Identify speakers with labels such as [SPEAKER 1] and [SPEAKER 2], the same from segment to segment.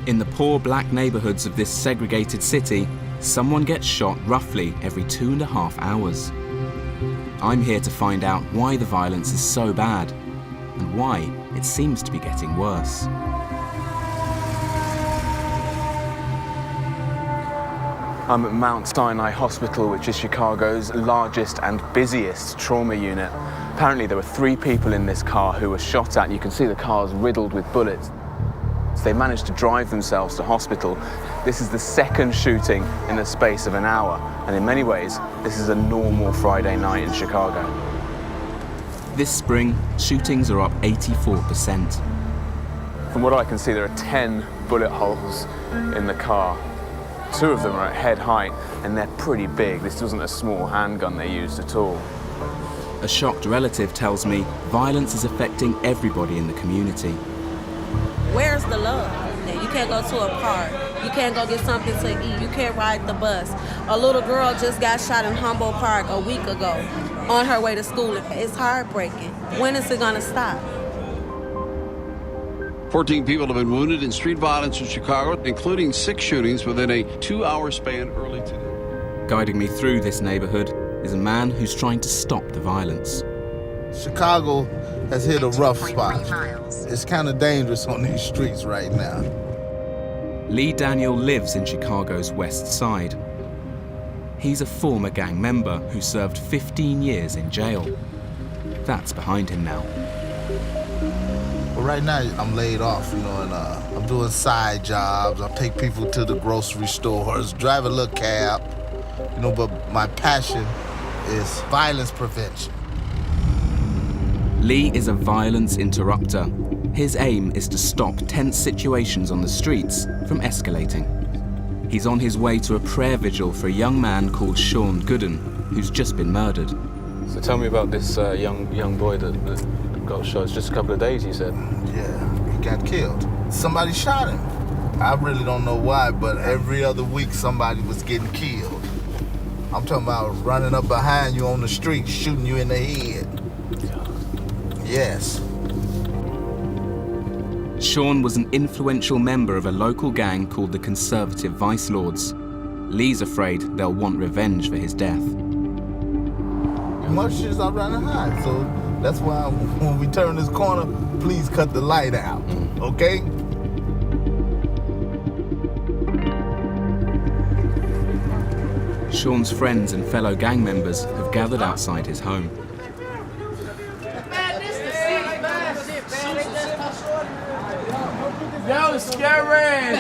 [SPEAKER 1] In the poor black neighborhoods of this segregated city, someone gets shot roughly every 2.5 hours. I'm here to find out why the violence is so bad and why it seems to be getting worse. I'm at Mount Sinai Hospital, which is Chicago's largest and busiest trauma unit. Apparently there were 3 people in this car who were shot at. You can see the car's riddled with bullets. So they managed to drive themselves to hospital. This is the 2nd shooting in the space of an hour, and in many ways, this is a normal Friday night in Chicago. This spring, shootings are up 84%. From what I can see, there are 10 bullet holes in the car. 2 of them are at head height, and they're pretty big. This wasn't a small handgun they used at all. A shocked relative tells me violence is affecting everybody in the community.
[SPEAKER 2] Where's the love? You can't go to a park. You can't go get something to eat. You can't ride the bus. A little girl just got shot in Humboldt Park a week ago on her way to school. It's heartbreaking. When is it gonna stop?
[SPEAKER 3] 14 people have been wounded in street violence in Chicago, including 6 shootings within a 2-hour span early today.
[SPEAKER 1] Guiding me through this neighborhood is a man who's trying to stop the violence.
[SPEAKER 4] Chicago has hit a rough spot. It's kind of dangerous on these streets right now.
[SPEAKER 1] Lee Daniel lives in Chicago's West Side. He's a former gang member who served 15 years in jail. That's behind him now.
[SPEAKER 4] Well, right now I'm laid off, and I'm doing side jobs. I take people to the grocery stores, drive a little cab, but my passion is violence prevention.
[SPEAKER 1] Lee is a violence interrupter. His aim is to stop tense situations on the streets from escalating. He's on his way to a prayer vigil for a young man called Sean Gooden, who's just been murdered. So tell me about this young boy that got shot. It's just a couple of days, you said?
[SPEAKER 4] Yeah, he got killed. Somebody shot him. I really don't know why, but every other week somebody was getting killed. I'm talking about running up behind you on the street, shooting you in the head. Yes.
[SPEAKER 1] Sean was an influential member of a local gang called the Conservative Vice Lords. Lee's afraid they'll want revenge for his death.
[SPEAKER 4] Much as I run and hide, so that's why when we turn this corner, please cut the light out, okay?
[SPEAKER 1] Sean's friends and fellow gang members have gathered outside his home.
[SPEAKER 5] Yo, scary!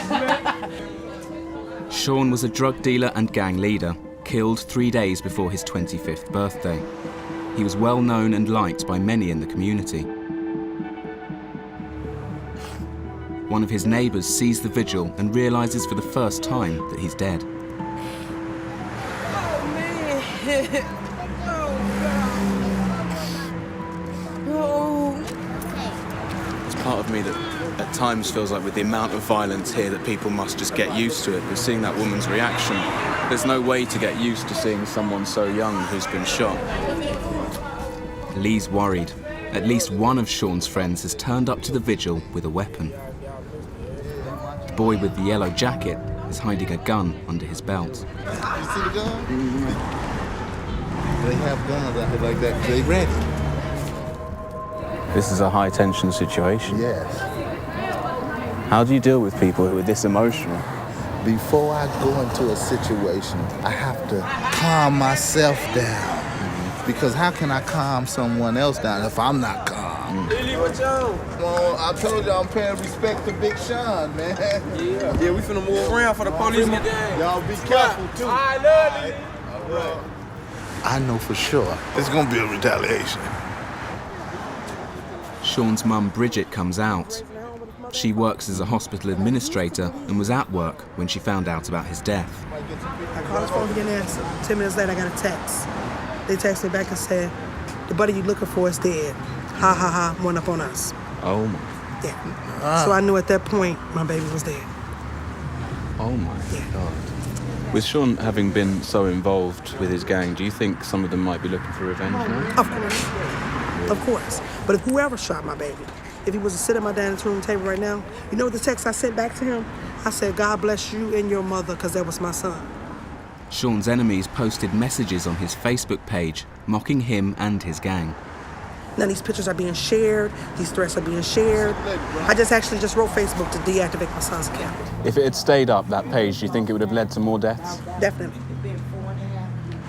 [SPEAKER 1] Sean was a drug dealer and gang leader, killed 3 days before his 25th birthday. He was well known and liked by many in the community. One of his neighbors sees the vigil and realizes for the first time that he's dead.
[SPEAKER 2] Oh, man. Oh, God.
[SPEAKER 1] There's part of me that at times feels like with the amount of violence here that people must just get used to it. We're seeing that woman's reaction. There's no way to get used to seeing someone so young who's been shot. Lee's worried. At least one of Sean's friends has turned up to the vigil with a weapon. The boy with the yellow jacket is hiding a gun under his belt.
[SPEAKER 4] You see the gun? Mm-hmm. They have guns out here like that because they ready.
[SPEAKER 1] This is a high-tension situation.
[SPEAKER 4] Yes.
[SPEAKER 1] How do you deal with people who are this emotional?
[SPEAKER 4] Before I go into a situation, I have to calm myself down. Because how can I calm someone else down if I'm not calm?
[SPEAKER 5] Lily, what's up?
[SPEAKER 4] Well, I told you I'm paying respect to Big Sean, man.
[SPEAKER 5] Yeah, we finna move around for the police get there.
[SPEAKER 4] Y'all be careful, too.
[SPEAKER 5] I love you.
[SPEAKER 4] All right. I know for sure it's gonna be a retaliation.
[SPEAKER 1] Sean's mum, Bridget, comes out. She works as a hospital administrator and was at work when she found out about his death.
[SPEAKER 6] I called his phone, didn't answer. 10 minutes later, I got a text. They texted me back and said, the buddy you're looking for is dead. Ha, ha, ha, one up on us.
[SPEAKER 1] Oh, my.
[SPEAKER 6] Yeah. So I knew at that point my baby was dead.
[SPEAKER 1] Oh, my God. With Sean having been so involved with his gang, do you think some of them might be looking for revenge now?
[SPEAKER 6] Of course. Of course. But if whoever shot my baby, if he was to sit at my dining room table right now, you know what the text I sent back to him? I said, God bless you and your mother, because that was my son.
[SPEAKER 1] Sean's enemies posted messages on his Facebook page mocking him and his gang.
[SPEAKER 6] Now these pictures are being shared, these threats are being shared. I just wrote Facebook to deactivate my son's account.
[SPEAKER 1] If it had stayed up, that page, do you think it would have led to more deaths?
[SPEAKER 6] Definitely.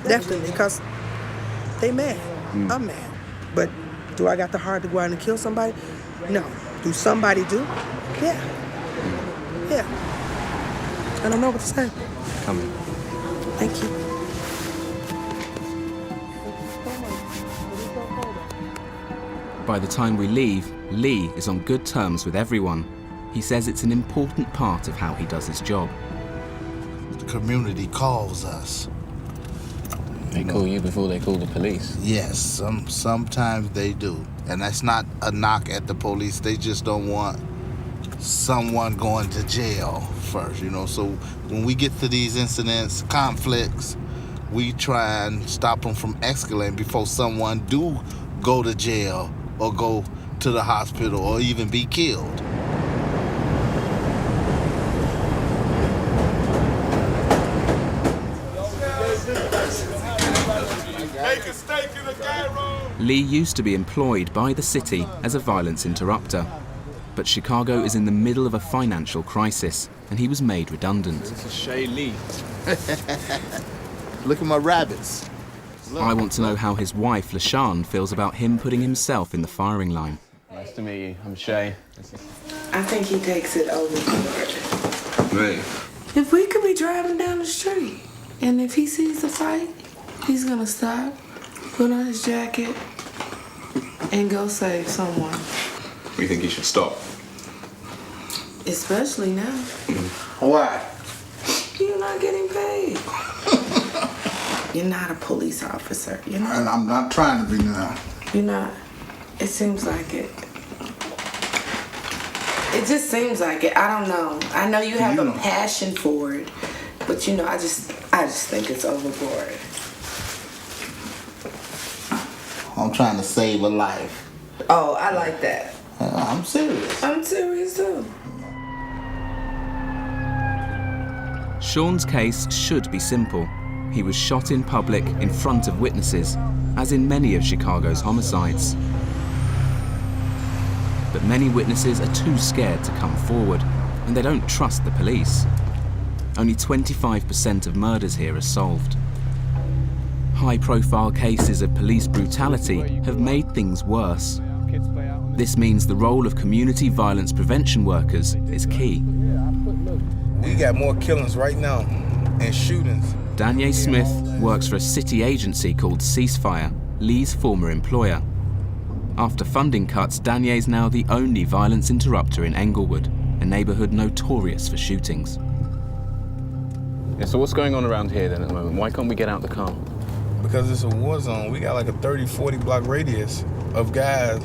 [SPEAKER 6] Definitely, because they mad. I'm mad. But do I got the heart to go out and kill somebody? No. Do somebody do? Yeah. Yeah. I don't know what to say.
[SPEAKER 1] Come in.
[SPEAKER 6] Thank you.
[SPEAKER 1] By the time we leave, Lee is on good terms with everyone. He says it's an important part of how he does his job.
[SPEAKER 4] The community calls us.
[SPEAKER 1] They call you before they call the police?
[SPEAKER 4] Yes, sometimes they do. And that's not a knock at the police. They just don't want someone going to jail first, you know. So when we get to these incidents, conflicts, we try and stop them from escalating before someone do go to jail or go to the hospital or even be killed.
[SPEAKER 1] Lee used to be employed by the city as a violence interrupter, but Chicago is in the middle of a financial crisis, and he was made redundant.
[SPEAKER 4] This is Shay Lee. Look at my rabbits.
[SPEAKER 1] I want to know how his wife, LaShawn, feels about him putting himself in the firing line.
[SPEAKER 5] Nice to meet you. I'm Shay.
[SPEAKER 7] I think he takes it overboard.
[SPEAKER 3] Right.
[SPEAKER 7] If we could be driving down the street, and if he sees a fight, he's gonna stop, put on his jacket, and go save someone.
[SPEAKER 5] We think you should stop.
[SPEAKER 7] Especially now.
[SPEAKER 4] Why?
[SPEAKER 7] You're not getting paid. You're not a police officer, you know?
[SPEAKER 4] And I'm not trying to be now.
[SPEAKER 7] You're not. It seems like it. It just seems like it. I don't know. I know you have a passion for it, but you know, I just think it's overboard.
[SPEAKER 4] I'm trying to save a life.
[SPEAKER 7] Oh, I like that.
[SPEAKER 4] I'm serious.
[SPEAKER 7] I'm serious too.
[SPEAKER 1] Sean's case should be simple. He was shot in public in front of witnesses, as in many of Chicago's homicides. But many witnesses are too scared to come forward, and they don't trust the police. Only 25% of murders here are solved. High-profile cases of police brutality have made things worse. This means the role of community violence prevention workers is key.
[SPEAKER 5] We got more killings right now and shootings.
[SPEAKER 1] Danye Smith works for a city agency called Ceasefire, Lee's former employer. After funding cuts, Danye is now the only violence interrupter in Englewood, a neighborhood notorious for shootings.
[SPEAKER 5] Yeah, so what's going on around here then at the moment? Why can't we get out the car?
[SPEAKER 8] Because it's a war zone. We got like a 30, 40 block radius of guys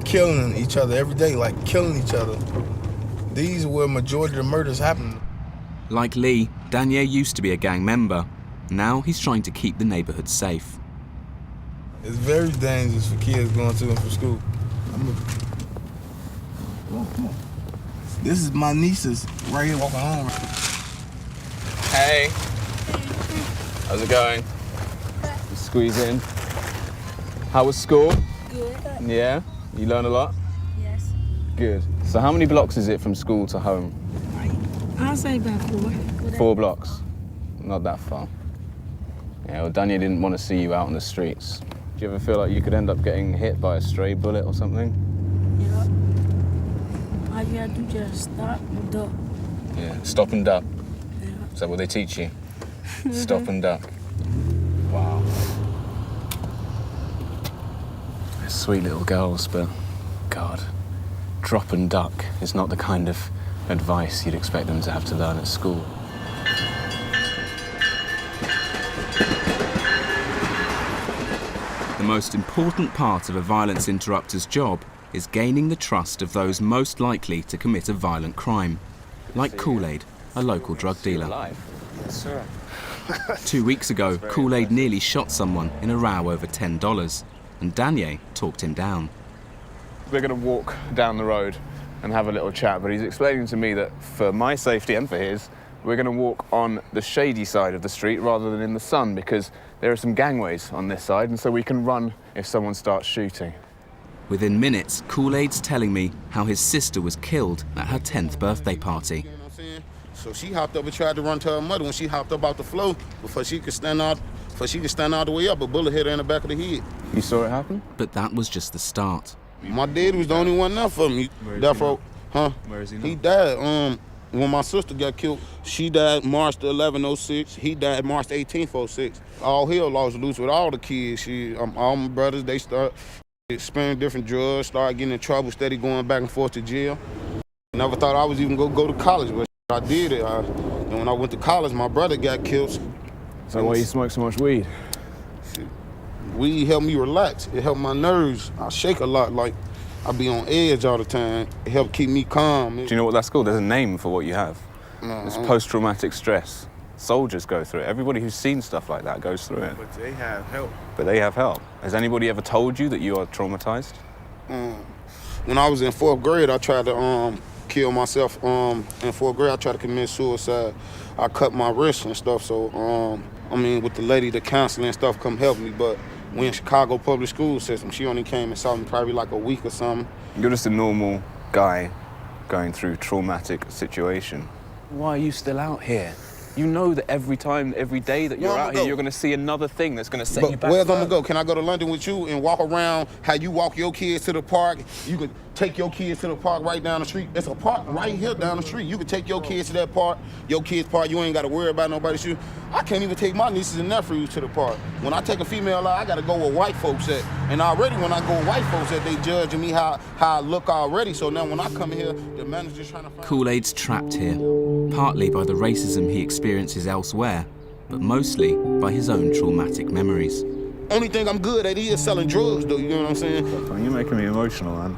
[SPEAKER 8] killing each other every day, like killing each other. These are where majority of the murders happen.
[SPEAKER 1] Like Lee, Danye used to be a gang member. Now he's trying to keep the neighborhood safe.
[SPEAKER 8] It's very dangerous for kids going to and from school. Come on. This is my nieces right here walking home.
[SPEAKER 5] Hey. How's it going? Squeeze in. How was school?
[SPEAKER 9] Good.
[SPEAKER 5] Yeah? You learn a lot?
[SPEAKER 9] Yes.
[SPEAKER 5] Good. So how many blocks is it from school to home?
[SPEAKER 9] I'll say about 4.
[SPEAKER 5] 4 blocks. Not that far. Yeah, well, Daniel didn't want to see you out on the streets. Do you ever feel like you could end up getting hit by a stray bullet or something?
[SPEAKER 9] Yeah. All you gotta do just stop and duck.
[SPEAKER 5] Yeah, stop and duck.
[SPEAKER 9] Yeah.
[SPEAKER 5] Is that what they teach you? Stop and duck. Wow. They're sweet little girls, but God, drop and duck is not the kind of advice you'd expect them to have to learn at school.
[SPEAKER 1] The most important part of a violence interrupter's job is gaining the trust of those most likely to commit a violent crime, like Kool-Aid, a local drug dealer.
[SPEAKER 5] Yes, sir.
[SPEAKER 1] 2 weeks ago, Kool-Aid nearly shot someone in a row over $10, and Danye talked him down.
[SPEAKER 5] We're going to walk down the road
[SPEAKER 1] and have a little chat, but he's explaining to me that for my safety and for his, we're going to walk on the shady side of the street rather than in the sun because there are some gangways on this side, and so we can run if someone starts shooting.
[SPEAKER 10] Within minutes, Kool-Aid's telling me how his sister was killed at her 10th birthday party.
[SPEAKER 11] You know what I'm saying? So she hopped up and tried to run to her mother. When she hopped up out the floor, before she could stand all the way up, a bullet hit her in the back of the head.
[SPEAKER 1] You saw it happen?
[SPEAKER 10] But that was just the start.
[SPEAKER 11] My dad was the only one there for me.
[SPEAKER 1] Where is he now?
[SPEAKER 11] Where is he now? He died when my sister got killed. She died March the 11th, 06. He died March the 18th, 06. All hell lost loose with all the kids. All my brothers, they start experimenting different drugs, started getting in trouble, steady going back and forth to jail. Never thought I was even gonna go to college, but I did it. And when I went to college, my brother got killed.
[SPEAKER 1] So why you smoke so much weed?
[SPEAKER 11] Weed helped me relax. It helped my nerves. I shake a lot, like I be on edge all the time. It helped keep me calm.
[SPEAKER 1] Do you know what that's called? There's a name for what you have. It's post-traumatic stress. Soldiers go through it. Everybody who's seen stuff like that goes through it.
[SPEAKER 8] But they have help.
[SPEAKER 1] But they have help. Has anybody ever told you that you are traumatized?
[SPEAKER 11] When I was in 4th grade, I tried to kill myself. In 4th grade, I tried to commit suicide. I cut my wrist and stuff, so, with the lady, the counseling and stuff come help me, but we in Chicago public school system. She only came and saw me probably like a week or something.
[SPEAKER 1] You're just a normal guy going through traumatic situation. Why are you still out here? You know that every day that you're out here, you're going to see another thing that's going to set you back.
[SPEAKER 11] Where's I'm going to go? Can I go to London with you and walk around how you walk your kids to the park? You could take your kids to the park right down the street. There's a park right here down the street. You could take your kids to that park, your kids' park. You ain't got to worry about nobody's shoe. I can't even take my nieces and nephews to the park. When I take a female out, I got to go where white folks at. And already when I go where white folks at, they judging me how I look already. So now when I come here, the manager's trying to find...
[SPEAKER 10] Kool-Aid's trapped here, partly by the racism he experiences elsewhere, but mostly by his own traumatic memories.
[SPEAKER 11] Only thing I'm good at is selling drugs, though, you know what I'm saying?
[SPEAKER 1] You're making me emotional, man.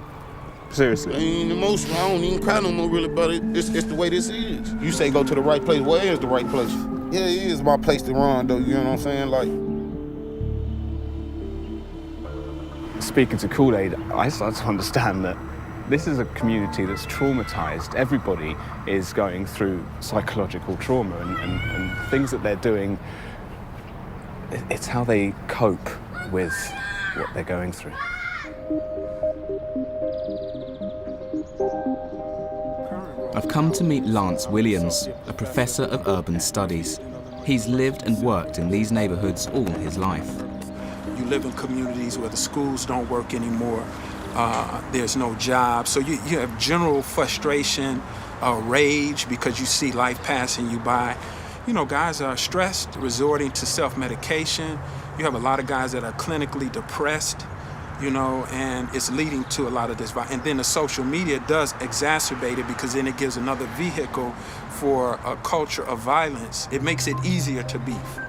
[SPEAKER 1] Seriously.
[SPEAKER 11] I ain't emotional. I don't even cry no more, really, but it's the way this is. You say go to the right place. Where is the right place? Yeah, it is my place to run, though, you know what I'm saying? Like...
[SPEAKER 1] Speaking to Kool-Aid, I start to understand that this is a community that's traumatized. Everybody is going through psychological trauma and things that they're doing, it's how they cope with what they're going through.
[SPEAKER 10] I've come to meet Lance Williams, a professor of urban studies. He's lived and worked in these neighborhoods all his life.
[SPEAKER 12] You live in communities where the schools don't work anymore. There's no jobs. So you have general frustration, rage, because you see life passing you by. You know, guys are stressed, resorting to self-medication. You have a lot of guys that are clinically depressed, you know, and it's leading to a lot of this. And then the social media does exacerbate it because then it gives another vehicle for a culture of violence. It makes it easier to beef.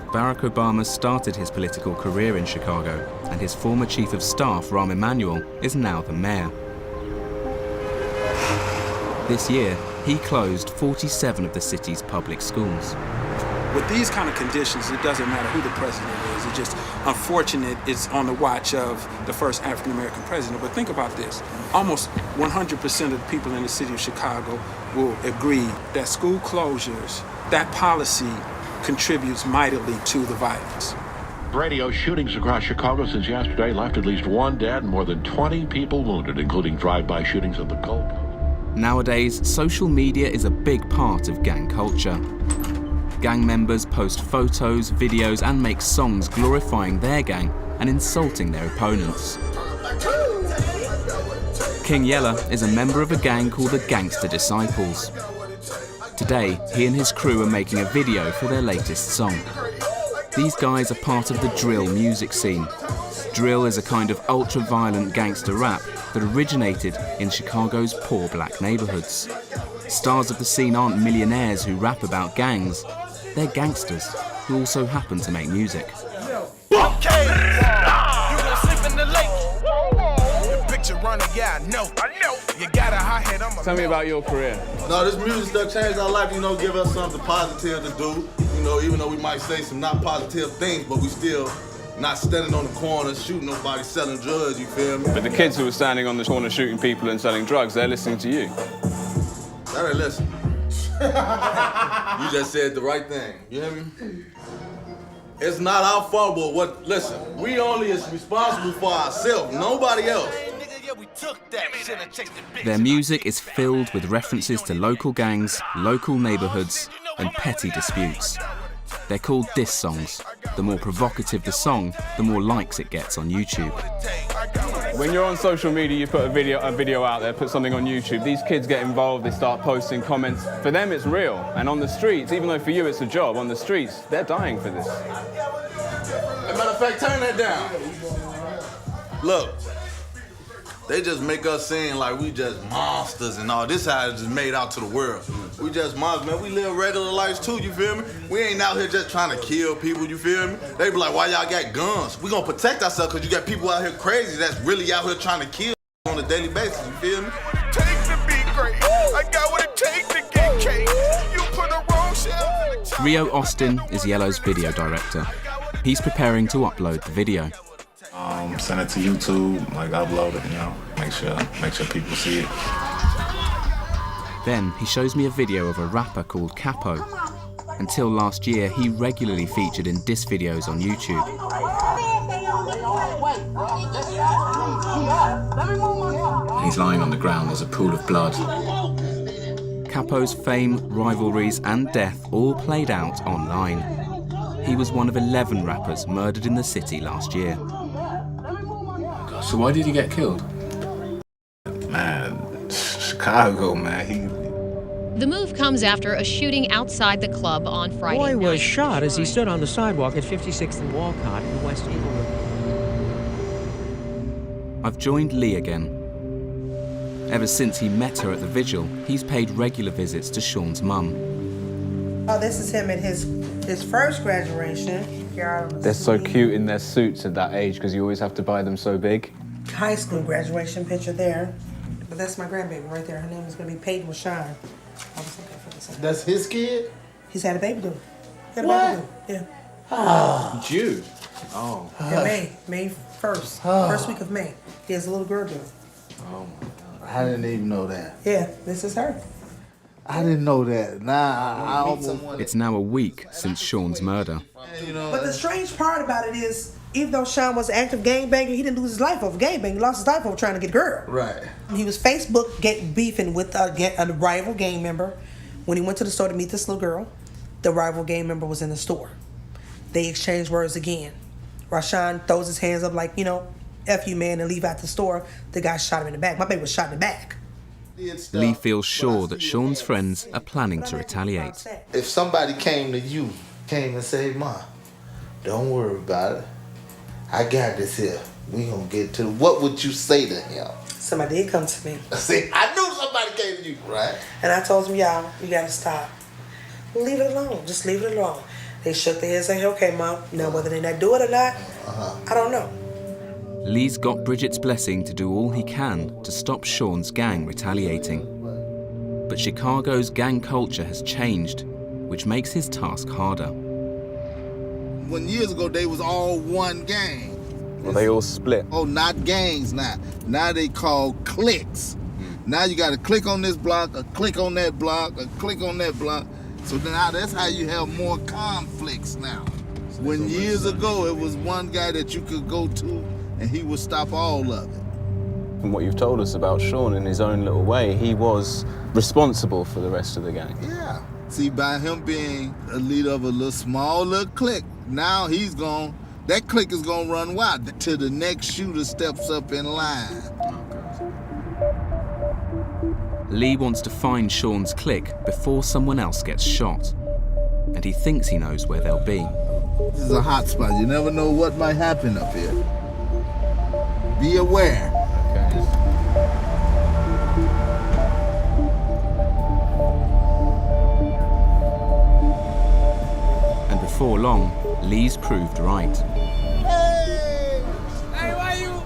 [SPEAKER 10] Barack Obama started his political career in Chicago, and his former chief of staff, Rahm Emanuel, is now the mayor. This year, he closed 47 of the city's public schools.
[SPEAKER 12] With these kind of conditions, it doesn't matter who the president is. It's just unfortunate it's on the watch of the first African-American president. But think about this. Almost 100% of the people in the city of Chicago will agree that school closures, that policy contributes mightily to the violence.
[SPEAKER 13] Radio shootings across Chicago since yesterday left at least one dead and more than 20 people wounded, including drive-by shootings at the Gulf.
[SPEAKER 10] Nowadays, social media is a big part of gang culture. Gang members post photos, videos, and make songs glorifying their gang and insulting their opponents. King Yeller is a member of a gang called the Gangster Disciples. Today, he and his crew are making a video for their latest song. These guys are part of the drill music scene. Drill is a kind of ultra-violent gangster rap that originated in Chicago's poor black neighborhoods. Stars of the scene aren't millionaires who rap about gangs. They're gangsters who also happen to make music.
[SPEAKER 14] Okay, you gonna slip in the lake. The picture running, yeah, I know. You got a hot head, I'm a
[SPEAKER 1] Tell me about your career.
[SPEAKER 4] No, this music stuff changed our life, you know, give us something positive to do. You know, even though we might say some not positive things, but we still
[SPEAKER 15] not standing on the corner shooting nobody selling drugs, you feel me?
[SPEAKER 5] But the kids who were standing on the corner shooting people and selling drugs, they're listening to you.
[SPEAKER 15] They didn't listen. You just said the right thing, you hear me? It's not our fault, but listen, we only is responsible for ourselves, nobody else.
[SPEAKER 10] Their music is filled with references to local gangs, local neighborhoods, and petty disputes. They're called diss songs. The more provocative the song, the more likes it gets on YouTube.
[SPEAKER 5] When you're on social media, you put a video out there, put something on YouTube, these kids get involved, they start posting comments. For them, it's real. And on the streets, even though for you it's a job, on the streets, they're dying for this.
[SPEAKER 15] As a matter of fact, turn that down. Look, they just make us seem like we just monsters and all. This how it's just made out to the world. We just monsters, man. We live regular lives too, you feel me? We ain't out here just trying to kill people, you feel me? They be like, why y'all got guns? We gonna protect ourselves because you got people out here crazy that's really out here trying to kill on a daily basis, you feel me?
[SPEAKER 14] I got what it takes to get cake. You put the wrong shells in the
[SPEAKER 10] Rio Austin is Yellow's video director. He's preparing to upload the video.
[SPEAKER 16] Send it to YouTube, like upload it, you know, make sure people see it.
[SPEAKER 10] Then he shows me a video of a rapper called Capo. Until last year, he regularly featured in diss videos on YouTube. He's lying on the ground, there's a pool of blood. Capo's fame, rivalries, and death all played out online. He was one of 11 rappers murdered in the city last year.
[SPEAKER 5] So why did he get killed?
[SPEAKER 16] Man, Chicago, man.
[SPEAKER 17] The move comes after a shooting outside the club on Friday night.
[SPEAKER 18] Boy was shot as he stood on the sidewalk at 56th and Walcott in West Inglewood.
[SPEAKER 10] I've joined Lee again. Ever since he met her at the vigil, he's paid regular visits to Sean's mum.
[SPEAKER 6] Oh, this is him at his first graduation.
[SPEAKER 5] They're so cute in their suits at that age because you always have to buy them so big.
[SPEAKER 6] High school graduation picture there. But that's my grandbaby right there. Her name is going to be Peyton Rashawn. I was looking for this.
[SPEAKER 4] That's his kid?
[SPEAKER 6] He's had a baby due. He had a
[SPEAKER 4] What?
[SPEAKER 6] baby due. Yeah.
[SPEAKER 4] Ah.
[SPEAKER 5] Due? Oh.
[SPEAKER 6] Yeah, May 1st. First week of May. He has a little girl due.
[SPEAKER 4] Oh my God. I didn't even know that.
[SPEAKER 6] Yeah, this is her.
[SPEAKER 4] I didn't know that. I almost...
[SPEAKER 10] It's now a week since Sean's murder.
[SPEAKER 6] But the strange part about it is, even though Sean was an active gangbanger, he didn't lose his life over gangbanging. He lost his life over trying to get a girl.
[SPEAKER 4] Right.
[SPEAKER 6] He was Facebook beefing with a rival gang member. When he went to the store to meet this little girl, the rival gang member was in the store. They exchanged words again. Rashawn throws his hands up like, F you, man, and leave out the store. The guy shot him in the back. My baby was shot in the back.
[SPEAKER 10] Lee feels sure that Sean's friends are planning to retaliate.
[SPEAKER 4] If somebody came and said, "Ma, don't worry about it. I got this here. We gonna get to it." What would you say to him?
[SPEAKER 6] Somebody did come to me.
[SPEAKER 4] See, I knew somebody came to you, right?
[SPEAKER 6] And I told them, y'all, you gotta stop. Leave it alone. Just leave it alone. They shook their heads and said, "Okay, Mom." Whether they not do it or not, I don't know.
[SPEAKER 10] Lee's got Bridget's blessing to do all he can to stop Sean's gang retaliating. But Chicago's gang culture has changed, which makes his task harder.
[SPEAKER 4] When years ago, they was all one gang.
[SPEAKER 5] Well, they all split.
[SPEAKER 4] Oh, not gangs now. Now they call cliques. Now you got to click on this block, or click on that block, or click on that block. So now that's how you have more conflicts now. When years ago, it was one guy that you could go to and he would stop all of it.
[SPEAKER 5] From what you've told us about Sean in his own little way, he was responsible for the rest of the gang.
[SPEAKER 4] Yeah. See, by him being a leader of a small little clique, now that clique is gonna run wild till the next shooter steps up in line.
[SPEAKER 10] Lee wants to find Sean's clique before someone else gets shot. And he thinks he knows where they'll be.
[SPEAKER 4] This is a hot spot. You never know what might happen up here. Be aware.
[SPEAKER 5] Okay.
[SPEAKER 10] And before long, Lee's proved right.
[SPEAKER 19] Hey, why you?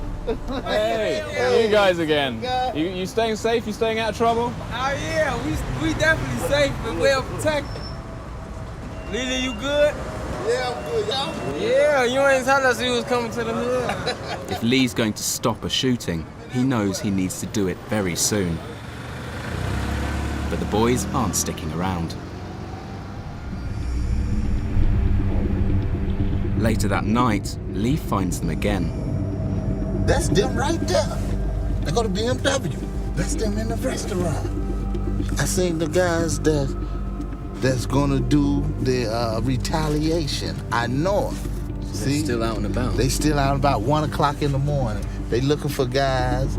[SPEAKER 5] Hey, you guys again. You staying safe? You staying out of trouble?
[SPEAKER 19] Oh yeah, we definitely safe and well protected. Lily, you good?
[SPEAKER 8] Yeah, I'm good, y'all.
[SPEAKER 19] Yeah, you ain't tell us you was coming to the hood.
[SPEAKER 10] If Lee's going to stop a shooting, he knows he needs to do it very soon. But the boys aren't sticking around. Later that night, Lee finds them again.
[SPEAKER 4] That's them right there. They go to BMW. That's them in the restaurant. I seen the guys that's gonna do the retaliation. I know them. See?
[SPEAKER 1] They're still out and about.
[SPEAKER 4] They still out about 1 o'clock in the morning. They looking for guys.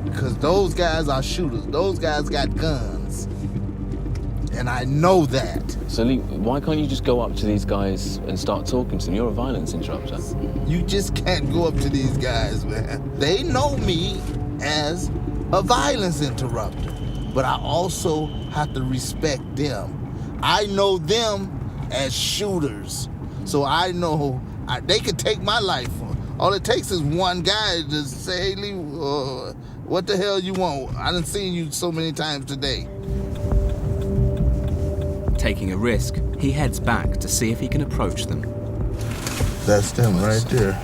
[SPEAKER 4] Because those guys are shooters. Those guys got guns. And I know that.
[SPEAKER 1] So Lee, why can't you just go up to these guys and start talking to them? You're a violence interrupter.
[SPEAKER 4] You just can't go up to these guys, man. They know me as a violence interrupter, but I also have to respect them. I know them as shooters, so I know they could take my life. All it takes is one guy to say, hey, Lee, what the hell you want? I done seen you so many times today.
[SPEAKER 10] Taking a risk, he heads back to see if he can approach them.
[SPEAKER 4] That's them right there.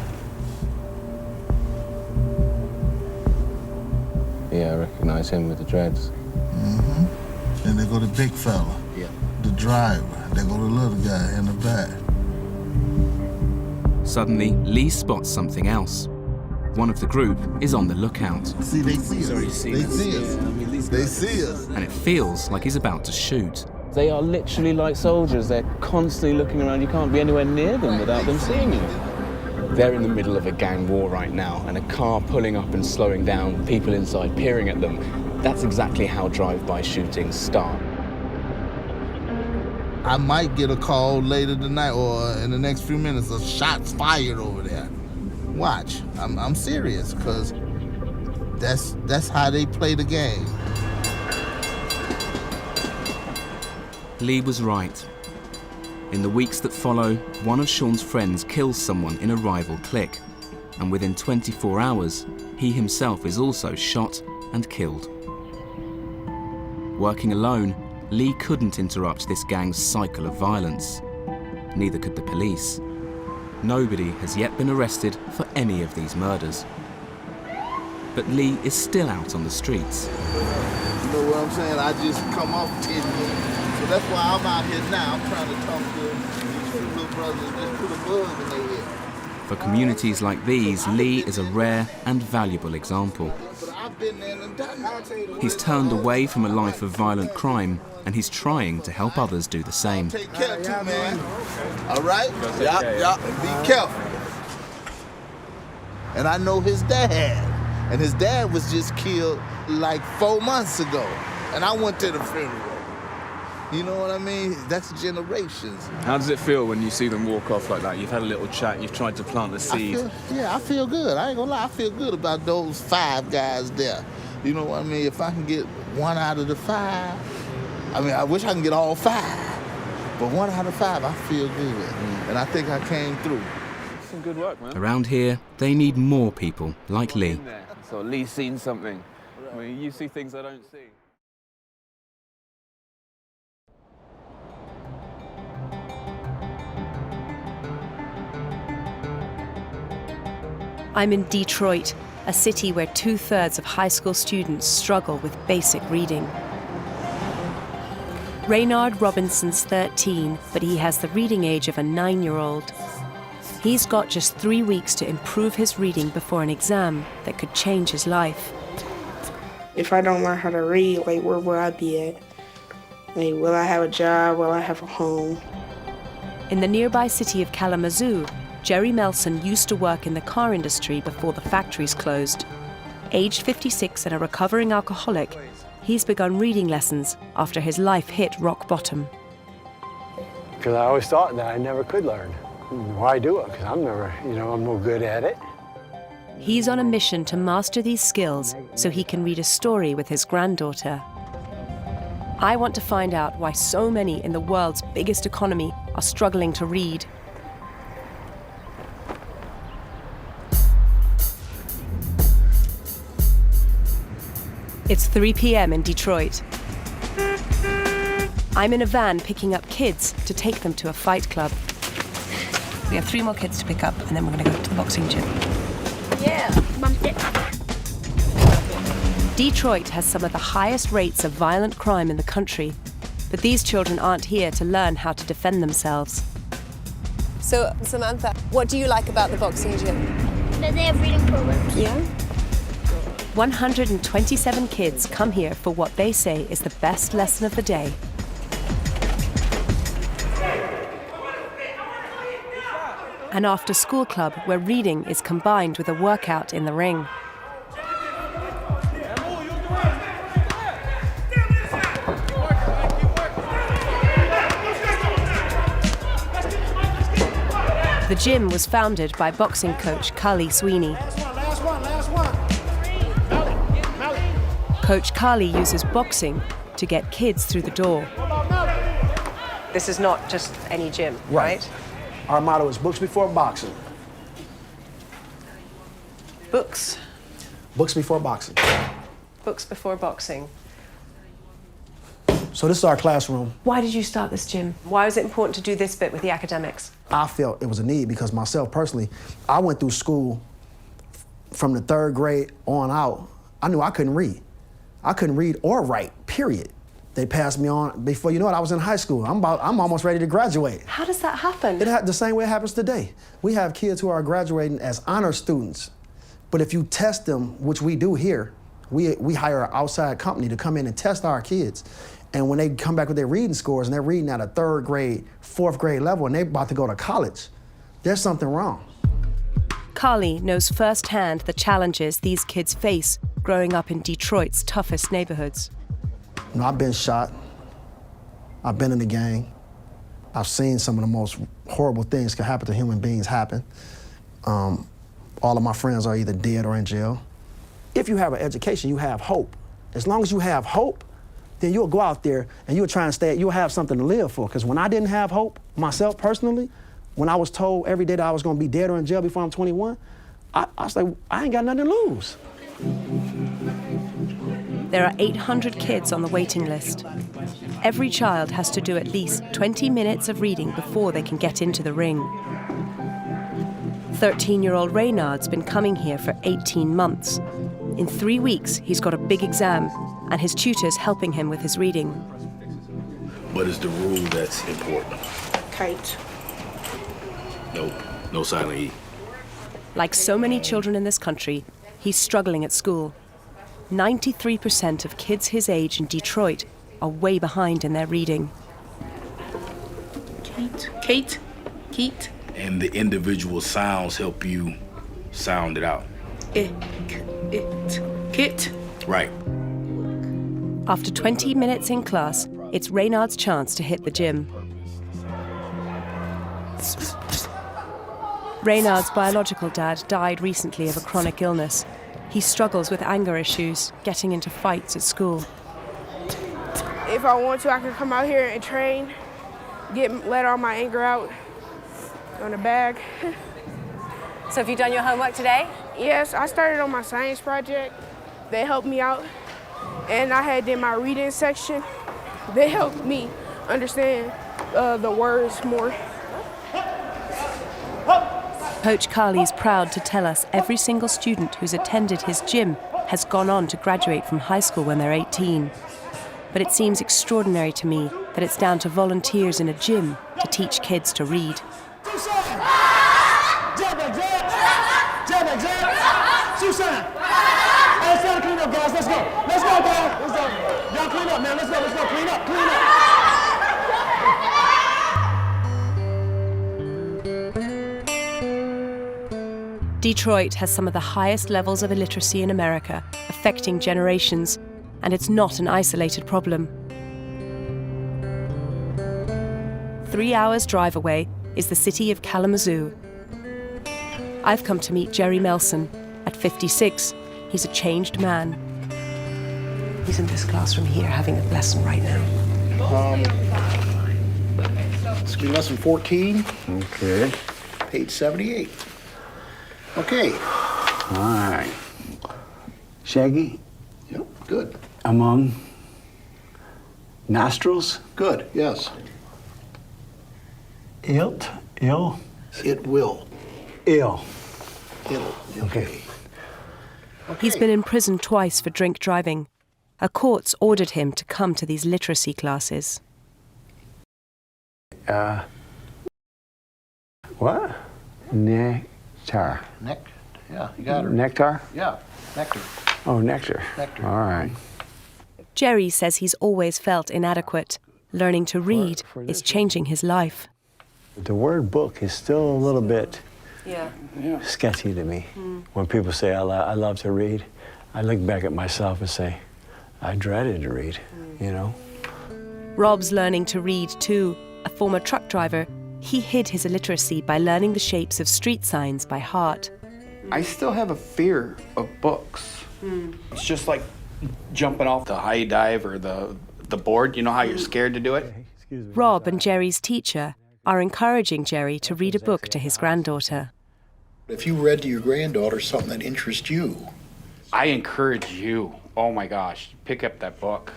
[SPEAKER 1] Yeah, I recognize him with the dreads.
[SPEAKER 4] Mm-hmm. And they go the big fella.
[SPEAKER 1] Yeah.
[SPEAKER 4] The driver. They go the little guy in the back.
[SPEAKER 10] Suddenly, Lee spots something else. One of the group is on the lookout.
[SPEAKER 4] See, they see us. They see us. They see us.
[SPEAKER 10] And it feels like he's about to shoot.
[SPEAKER 1] They are literally like soldiers. They're constantly looking around. You can't be anywhere near them without them seeing you. They're in the middle of a gang war right now, and a car pulling up and slowing down, people inside peering at them. That's exactly how drive-by shootings start.
[SPEAKER 4] I might get a call later tonight or in the next few minutes of shots fired over there. Watch, I'm serious, because that's how they play the game.
[SPEAKER 10] Lee was right. In the weeks that follow, one of Sean's friends kills someone in a rival clique, and within 24 hours, he himself is also shot and killed. Working alone, Lee couldn't interrupt this gang's cycle of violence. Neither could the police. Nobody has yet been arrested for any of these murders. But Lee is still out on the streets.
[SPEAKER 4] You know what I'm saying? I just come off 10 years. So that's why I'm out here now. I'm trying to talk to these two little brothers and just put a bug in their head.
[SPEAKER 10] For communities like these, Lee is a rare and valuable example. He's turned away from a life of violent crime, and he's trying to help others do the same.
[SPEAKER 4] Take care too, man. All right? Yeah. Be careful. And I know his dad. And his dad was just killed like 4 months ago. And I went to the funeral. You know what I mean? That's generations.
[SPEAKER 1] How does it feel when you see them walk off like that? You've had a little chat, you've tried to plant the seed.
[SPEAKER 4] I feel good. I ain't gonna lie, I feel good about those 5 guys there. You know what I mean? If I can get 1 out of the 5, I mean, I wish I can get all 5. But 1 out of 5, I feel good. And I think I came through.
[SPEAKER 1] Some good work, man.
[SPEAKER 10] Around here, they need more people like Lee.
[SPEAKER 1] So Lee's seen something. I mean, you see things I don't see.
[SPEAKER 20] I'm in Detroit, a city where 2/3 of high school students struggle with basic reading. Raynard Robinson's 13, but he has the reading age of a 9-year-old. He's got just 3 weeks to improve his reading before an exam that could change his life.
[SPEAKER 7] If I don't learn how to read, like, where will I be at? Like, will I have a job? Will I have a home?
[SPEAKER 20] In the nearby city of Kalamazoo, Jerry Melson used to work in the car industry before the factories closed. Aged 56 and a recovering alcoholic, he's begun reading lessons after his life hit rock bottom.
[SPEAKER 21] Because I always thought that I never could learn. Why do it? Because I'm no good at it.
[SPEAKER 20] He's on a mission to master these skills so he can read a story with his granddaughter. I want to find out why so many in the world's biggest economy are struggling to read. It's 3 p.m. in Detroit. I'm in a van picking up kids to take them to a fight club. We have 3 more kids to pick up, and then we're going to go to the boxing gym.
[SPEAKER 9] Yeah, Mom.
[SPEAKER 20] Detroit has some of the highest rates of violent crime in the country, but these children aren't here to learn how to defend themselves.
[SPEAKER 2] So, Samantha, what do you like about the boxing gym?
[SPEAKER 9] That they have reading programs.
[SPEAKER 2] Yeah?
[SPEAKER 20] 127 kids come here for what they say is the best lesson of the day. An after-school club where reading is combined with a workout in the ring. The gym was founded by boxing coach Carly Sweeney. Coach Carly uses boxing to get kids through the door. This is not just any gym, right?
[SPEAKER 22] Our motto is books before boxing.
[SPEAKER 20] Books.
[SPEAKER 22] Books before boxing.
[SPEAKER 20] Books before boxing.
[SPEAKER 22] So this is our classroom.
[SPEAKER 20] Why did you start this gym? Why was it important to do this bit with the academics?
[SPEAKER 22] I felt it was a need because myself personally, I went through school from the 3rd grade on out. I knew I couldn't read. I couldn't read or write, period. They passed me on. Before you know it, I was in high school. I'm almost ready to graduate.
[SPEAKER 20] How does that happen?
[SPEAKER 22] The same way it happens today. We have kids who are graduating as honor students, but if you test them, which we do here, we hire an outside company to come in and test our kids. And when they come back with their reading scores and they're reading at a 3rd grade, 4th grade level and they're about to go to college, there's something wrong.
[SPEAKER 20] Carly knows firsthand the challenges these kids face growing up in Detroit's toughest neighborhoods.
[SPEAKER 22] You know, I've been shot. I've been in the gang. I've seen some of the most horrible things can happen to human beings happen. All of my friends are either dead or in jail. If you have an education, you have hope. As long as you have hope, then you'll go out there and you'll try and you'll have something to live for. Because when I didn't have hope, myself personally, when I was told every day that I was gonna be dead or in jail before I'm 21, I was like, I ain't got nothing to lose.
[SPEAKER 20] There are 800 kids on the waiting list. Every child has to do at least 20 minutes of reading before they can get into the ring. 13-year-old Reynard's been coming here for 18 months. In 3 weeks, he's got a big exam, and his tutor's helping him with his reading.
[SPEAKER 23] What is the rule that's important?
[SPEAKER 6] Kite.
[SPEAKER 23] Nope, no silent E.
[SPEAKER 20] Like so many children in this country, he's struggling at school. 93% of kids his age in Detroit are way behind in their reading.
[SPEAKER 23] Kate. And the individual sounds help you sound it out.
[SPEAKER 7] Kit.
[SPEAKER 23] Right.
[SPEAKER 20] After 20 minutes in class, it's Reynard's chance to hit the gym. Reynard's biological dad died recently of a chronic illness. He struggles with anger issues, getting into fights at school.
[SPEAKER 24] If I want to, I can come out here and train, let all my anger out on the bag.
[SPEAKER 2] So have you done your homework today?
[SPEAKER 24] Yes, I started on my science project. They helped me out. And I had in my reading section, they helped me understand the words more.
[SPEAKER 20] Coach Carly is proud to tell us every single student who's attended his gym has gone on to graduate from high school when they're 18. But it seems extraordinary to me that it's down to volunteers in a gym to teach kids to read.
[SPEAKER 22] Susan! Hey, it's time to clean up, guys. Let's go. Let's go, guys. Let's go. Y'all clean up, man. Let's go. Clean up.
[SPEAKER 20] Detroit has some of the highest levels of illiteracy in America, affecting generations, and it's not an isolated problem. 3 hours drive away is the city of Kalamazoo. I've come to meet Jerry Melson. At 56, he's a changed man. He's in this classroom here having a lesson right now.
[SPEAKER 25] This will be lesson 14.
[SPEAKER 23] Okay.
[SPEAKER 25] Page 78. Okay.
[SPEAKER 21] All right. Shaggy?
[SPEAKER 25] Yep, good.
[SPEAKER 21] Among Nostrils?
[SPEAKER 25] Good, yes.
[SPEAKER 21] Ill?
[SPEAKER 25] It will.
[SPEAKER 21] Ill.
[SPEAKER 25] It'll.
[SPEAKER 21] Okay.
[SPEAKER 20] He's been in prison twice for drink driving. A court's ordered him to come to these literacy classes.
[SPEAKER 21] What? Nectar.
[SPEAKER 25] Nectar. Yeah, you got her.
[SPEAKER 21] Nectar?
[SPEAKER 25] Yeah, nectar.
[SPEAKER 21] Oh, nectar.
[SPEAKER 25] Nectar.
[SPEAKER 21] All right.
[SPEAKER 20] Jerry says he's always felt inadequate. Learning to read is changing his life.
[SPEAKER 21] The word book is still a little bit
[SPEAKER 2] Yeah.
[SPEAKER 21] sketchy to me. When people say, I love to read, I look back at myself and say, I dreaded to read, you know?
[SPEAKER 20] Rob's learning to read too. A former truck driver, he hid his illiteracy by learning the shapes of street signs by heart.
[SPEAKER 3] I still have a fear of books. It's just like jumping off the high dive or the board. You know how you're scared to do it?
[SPEAKER 20] Rob and Jerry's teacher are encouraging Jerry to read a book to his granddaughter.
[SPEAKER 25] If you read to your granddaughter something that interests you.
[SPEAKER 3] I encourage you. Oh my gosh, pick up that book.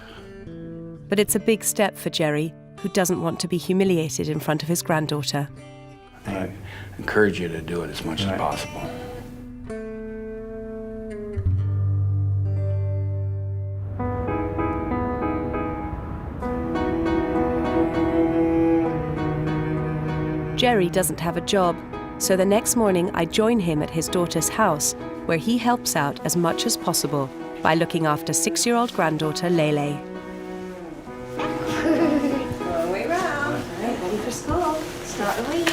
[SPEAKER 20] But it's a big step for Jerry, who doesn't want to be humiliated in front of his granddaughter.
[SPEAKER 3] I encourage you to do it as much as possible.
[SPEAKER 20] Jerry doesn't have a job, so the next morning I join him at his daughter's house, where he helps out as much as possible by looking after 6-year-old granddaughter Lele.
[SPEAKER 2] Long way round. All right, ready for school. Start the week.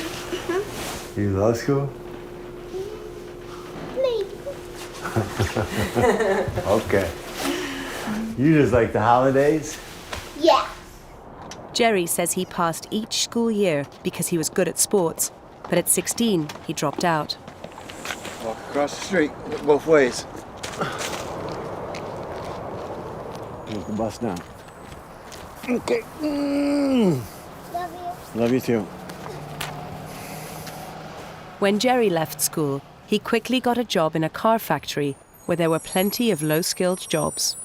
[SPEAKER 21] You love school? Okay. You just like the holidays?
[SPEAKER 9] Yeah.
[SPEAKER 20] Jerry says he passed each school year because he was good at sports, but at 16 he dropped out.
[SPEAKER 21] Walk across the street, look both ways. Here's the bus now. Okay.
[SPEAKER 9] Love you.
[SPEAKER 21] Love you too.
[SPEAKER 20] When Jerry left school, he quickly got a job in a car factory where there were plenty of low-skilled jobs.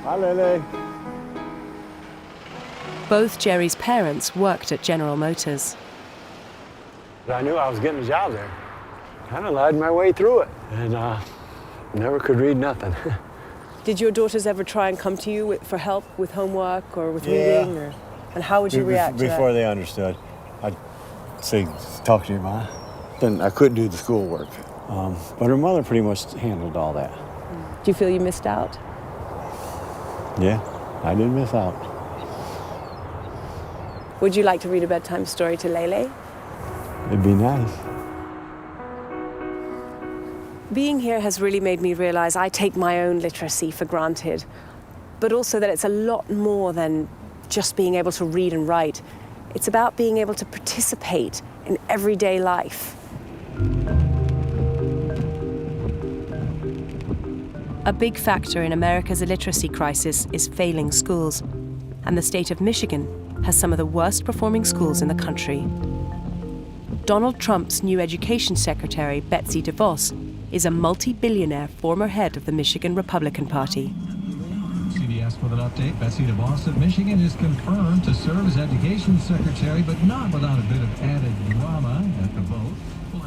[SPEAKER 21] Hi, Lele.
[SPEAKER 20] Both Jerry's parents worked at General Motors.
[SPEAKER 21] I knew I was getting a job there. Kind of lied my way through it, and never could read nothing.
[SPEAKER 2] Did your daughters ever try and come to you for help with homework or with reading? Or, and how would you react to that?
[SPEAKER 21] Before they understood, I'd say, talk to your mom. Then I couldn't do the schoolwork. But her mother pretty much handled all that.
[SPEAKER 2] Do you feel you missed out?
[SPEAKER 21] Yeah, I didn't miss out.
[SPEAKER 2] Would you like to read a bedtime story to Lele?
[SPEAKER 21] It'd be nice.
[SPEAKER 2] Being here has really made me realize I take my own literacy for granted, but also that it's a lot more than just being able to read and write. It's about being able to participate in everyday life.
[SPEAKER 20] A big factor in America's illiteracy crisis is failing schools, and the state of Michigan has some of the worst performing schools in the country. Donald Trump's new education secretary, Betsy DeVos, is a multi-billionaire former head of the Michigan Republican Party.
[SPEAKER 11] CBS with an update. Betsy DeVos of Michigan is confirmed to serve as education secretary, but not without a bit of added drama at the vote.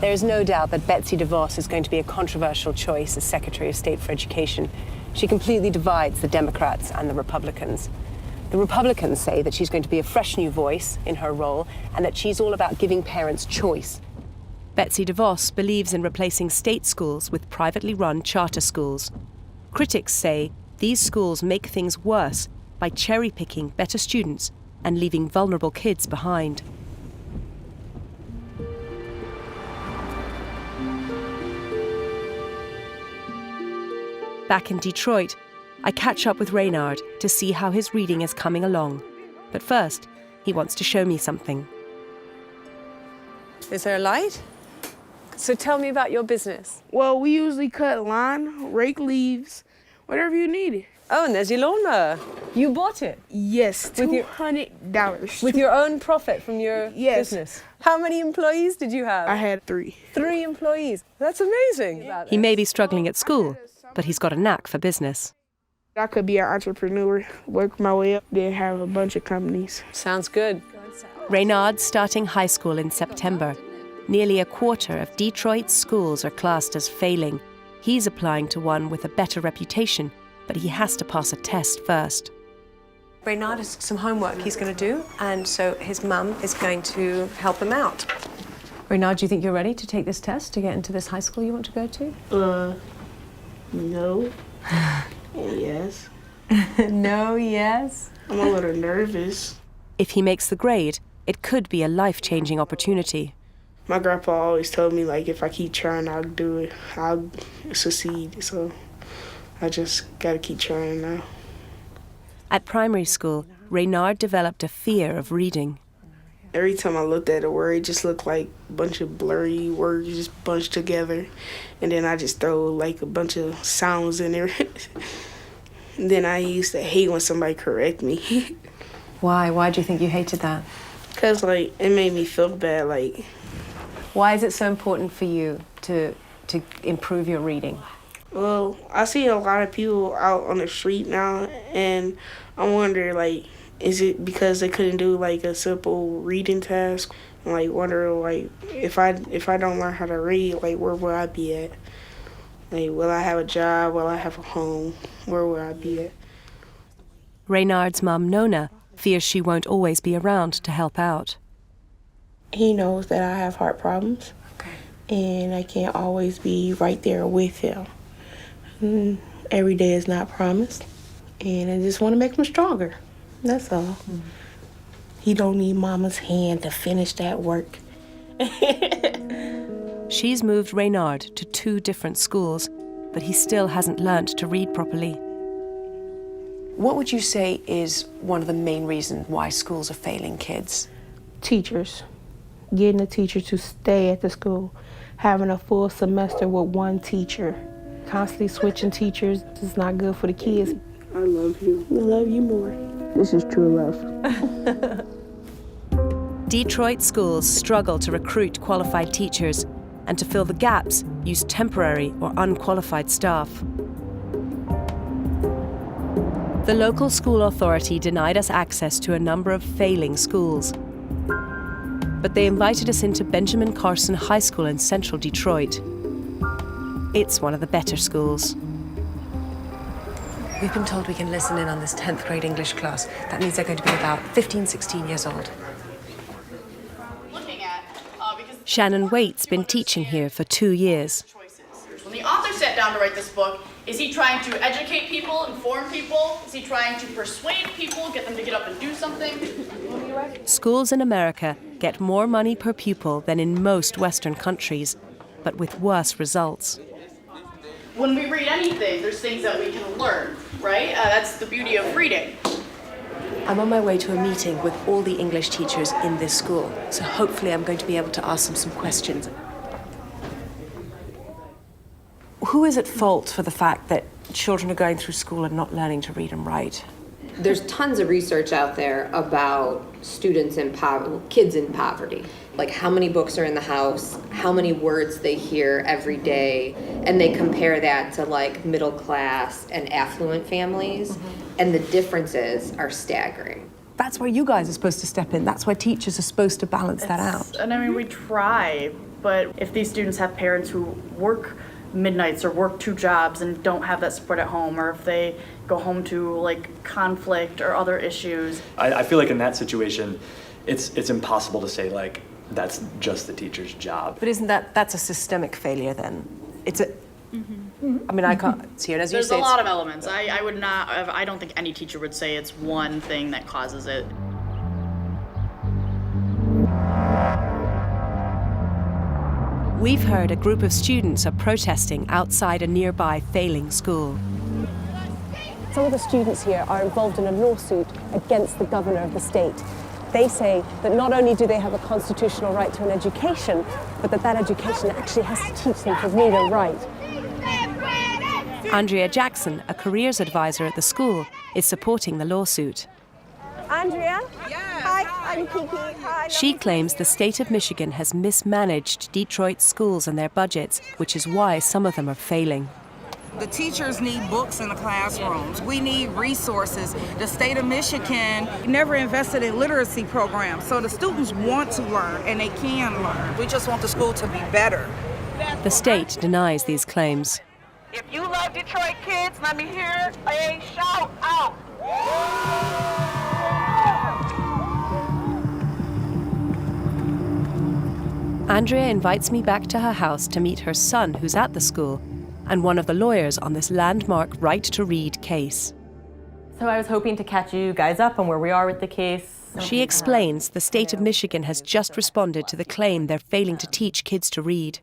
[SPEAKER 2] There is no doubt that Betsy DeVos is going to be a controversial choice as Secretary of State for Education. She completely divides the Democrats and the Republicans. The Republicans say that she's going to be a fresh new voice in her role and that she's all about giving parents choice.
[SPEAKER 20] Betsy DeVos believes in replacing state schools with privately run charter schools. Critics say these schools make things worse by cherry-picking better students and leaving vulnerable kids behind. Back in Detroit, I catch up with Reynard to see how his reading is coming along. But first, he wants to show me something.
[SPEAKER 2] Is there a light? So tell me about your business.
[SPEAKER 24] Well, we usually cut lawn, rake leaves. Whatever you needed.
[SPEAKER 2] Oh, and there's your lawnmower. You bought it?
[SPEAKER 24] Yes, $200.
[SPEAKER 2] With your own profit from your business? How many employees did you have?
[SPEAKER 24] I had 3.
[SPEAKER 2] 3 employees. That's amazing.
[SPEAKER 20] He may be struggling at school, but he's got a knack for business.
[SPEAKER 24] I could be an entrepreneur, work my way up, then have a bunch of companies.
[SPEAKER 2] Sounds good.
[SPEAKER 20] Reynard's starting high school in September. Nearly a quarter of Detroit's schools are classed as failing. He's applying to one with a better reputation, but he has to pass a test first.
[SPEAKER 2] Reynard has some homework he's going to do, and so his mum is going to help him out. Reynard, do you think you're ready to take this test to get into this high school you want to go to?
[SPEAKER 24] No. Yes.
[SPEAKER 2] No, yes?
[SPEAKER 24] I'm a little nervous.
[SPEAKER 20] If he makes the grade, it could be a life-changing opportunity.
[SPEAKER 24] My grandpa always told me, like, if I keep trying, I'll do it. I'll succeed, so I just gotta keep trying now.
[SPEAKER 20] At primary school, Reynard developed a fear of reading.
[SPEAKER 24] Every time I looked at a word, it just looked like a bunch of blurry words just bunched together. And then I just throw like a bunch of sounds in there. And then I used to hate when somebody correct me.
[SPEAKER 2] Why? Why do you think you hated that?
[SPEAKER 24] Because, like, it made me feel bad, like...
[SPEAKER 2] Why is it so important for you to improve your reading?
[SPEAKER 24] Well, I see a lot of people out on the street now, and I wonder, like, is it because they couldn't do, like, a simple reading task? And, like, wonder, like, if I don't learn how to read, like, where will I be at? Like, will I have a job? Will I have a home? Where will I be at?
[SPEAKER 20] Reynard's mum, Nona, fears she won't always be around to help out.
[SPEAKER 7] He knows that I have heart problems, and I can't always be right there with him. Every day is not promised, and I just want to make him stronger. That's all. He don't need mama's hand to finish that work.
[SPEAKER 20] She's moved Reynard to 2 different schools, but he still hasn't learnt to read properly.
[SPEAKER 2] What would you say is one of the main reasons why schools are failing kids?
[SPEAKER 7] Teachers. Getting a teacher to stay at the school. Having a full semester with one teacher. Constantly switching teachers is not good for the kids.
[SPEAKER 24] I love you.
[SPEAKER 7] I love you more.
[SPEAKER 24] This is true love.
[SPEAKER 20] Detroit schools struggle to recruit qualified teachers, and to fill the gaps, use temporary or unqualified staff. The local school authority denied us access to a number of failing schools, but they invited us into Benjamin Carson High School in central Detroit. It's one of the better schools.
[SPEAKER 2] We've been told we can listen in on this 10th grade English class. That means they're going to be about 15, 16 years old.
[SPEAKER 20] Shannon Waite's been teaching here for 2 years.
[SPEAKER 12] When the author sat down to write this book, is he trying to educate people, inform people? Is he trying to persuade people, get them to get up and do something?
[SPEAKER 20] Schools in America get more money per pupil than in most Western countries, but with worse results.
[SPEAKER 12] When we read anything, there's things that we can learn, right? That's the beauty of reading.
[SPEAKER 2] I'm on my way to a meeting with all the English teachers in this school, so hopefully I'm going to be able to ask them some questions. Who is at fault for the fact that children are going through school and not learning to read and write?
[SPEAKER 13] There's tons of research out there about students in kids in poverty. Like how many books are in the house, how many words they hear every day, and they compare that to like middle class and affluent families, and the differences are staggering.
[SPEAKER 2] That's where you guys are supposed to step in. That's why teachers are supposed to balance that out.
[SPEAKER 12] And I mean, we try, but if these students have parents who work midnights or work 2 jobs and don't have that support at home, or if they go home to like conflict or other issues.
[SPEAKER 14] I feel like in that situation, it's impossible to say like, that's just the teacher's job.
[SPEAKER 2] But isn't that's a systemic failure then? It's a, I mean, I can't see it as you say.
[SPEAKER 12] There's a lot of elements. I would not, I don't think any teacher would say it's one thing that causes it.
[SPEAKER 20] We've heard a group of students are protesting outside a nearby failing school.
[SPEAKER 2] Some of the students here are involved in a lawsuit against the governor of the state. They say that not only do they have a constitutional right to an education, but that education actually has to teach them to read and write.
[SPEAKER 20] Andrea Jackson, a careers advisor at the school, is supporting the lawsuit.
[SPEAKER 5] Andrea? Hi, I'm Kiki. Hi.
[SPEAKER 20] She claims the state of Michigan has mismanaged Detroit's schools and their budgets, which is why some of them are failing.
[SPEAKER 15] The teachers need books in the classrooms. We need resources. The state of Michigan never invested in literacy programs, so the students want to learn and they can learn. We just want the school to be better.
[SPEAKER 20] The state denies these claims.
[SPEAKER 15] If you love Detroit kids, let me hear a shout out.
[SPEAKER 20] Andrea invites me back to her house to meet her son, who's at the school, and one of the lawyers on this landmark right to read case.
[SPEAKER 16] So I was hoping to catch you guys up on where we are with the case.
[SPEAKER 20] She explains the state of Michigan has just responded to the claim they're failing to teach kids to read.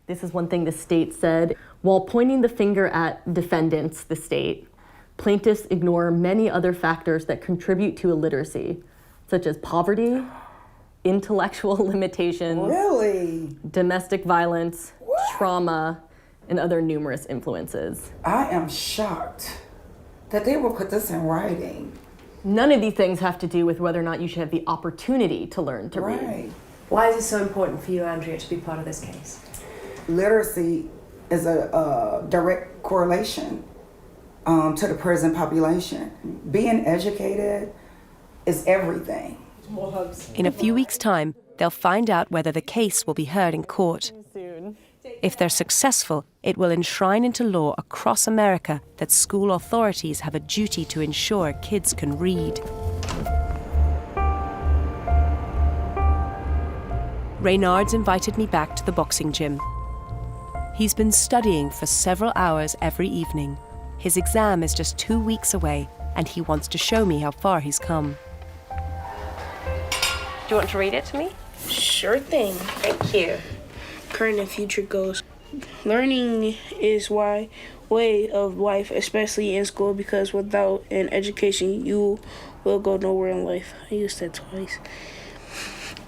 [SPEAKER 16] This is one thing the state said. While pointing the finger at defendants, the state, plaintiffs ignore many other factors that contribute to illiteracy, such as poverty, intellectual limitations, domestic violence, trauma, and other numerous influences.
[SPEAKER 17] I am shocked that they will put this in writing.
[SPEAKER 16] None of these things have to do with whether or not you should have the opportunity to learn to read.
[SPEAKER 2] Why is it so important for you, Andrea, to be part of this case?
[SPEAKER 17] Literacy is a direct correlation to the prison population. Being educated is everything.
[SPEAKER 20] In a few weeks' time, they'll find out whether the case will be heard in court. If they're successful, it will enshrine into law across America that school authorities have a duty to ensure kids can read. Reynard's invited me back to the boxing gym. He's been studying for several hours every evening. His exam is just 2 weeks away, and he wants to show me how far he's come.
[SPEAKER 2] Do you want to read it to me?
[SPEAKER 24] Sure thing.
[SPEAKER 2] Thank you.
[SPEAKER 24] Current and future goals. Learning is way of life, especially in school, because without an education, you will go nowhere in life. I used that twice.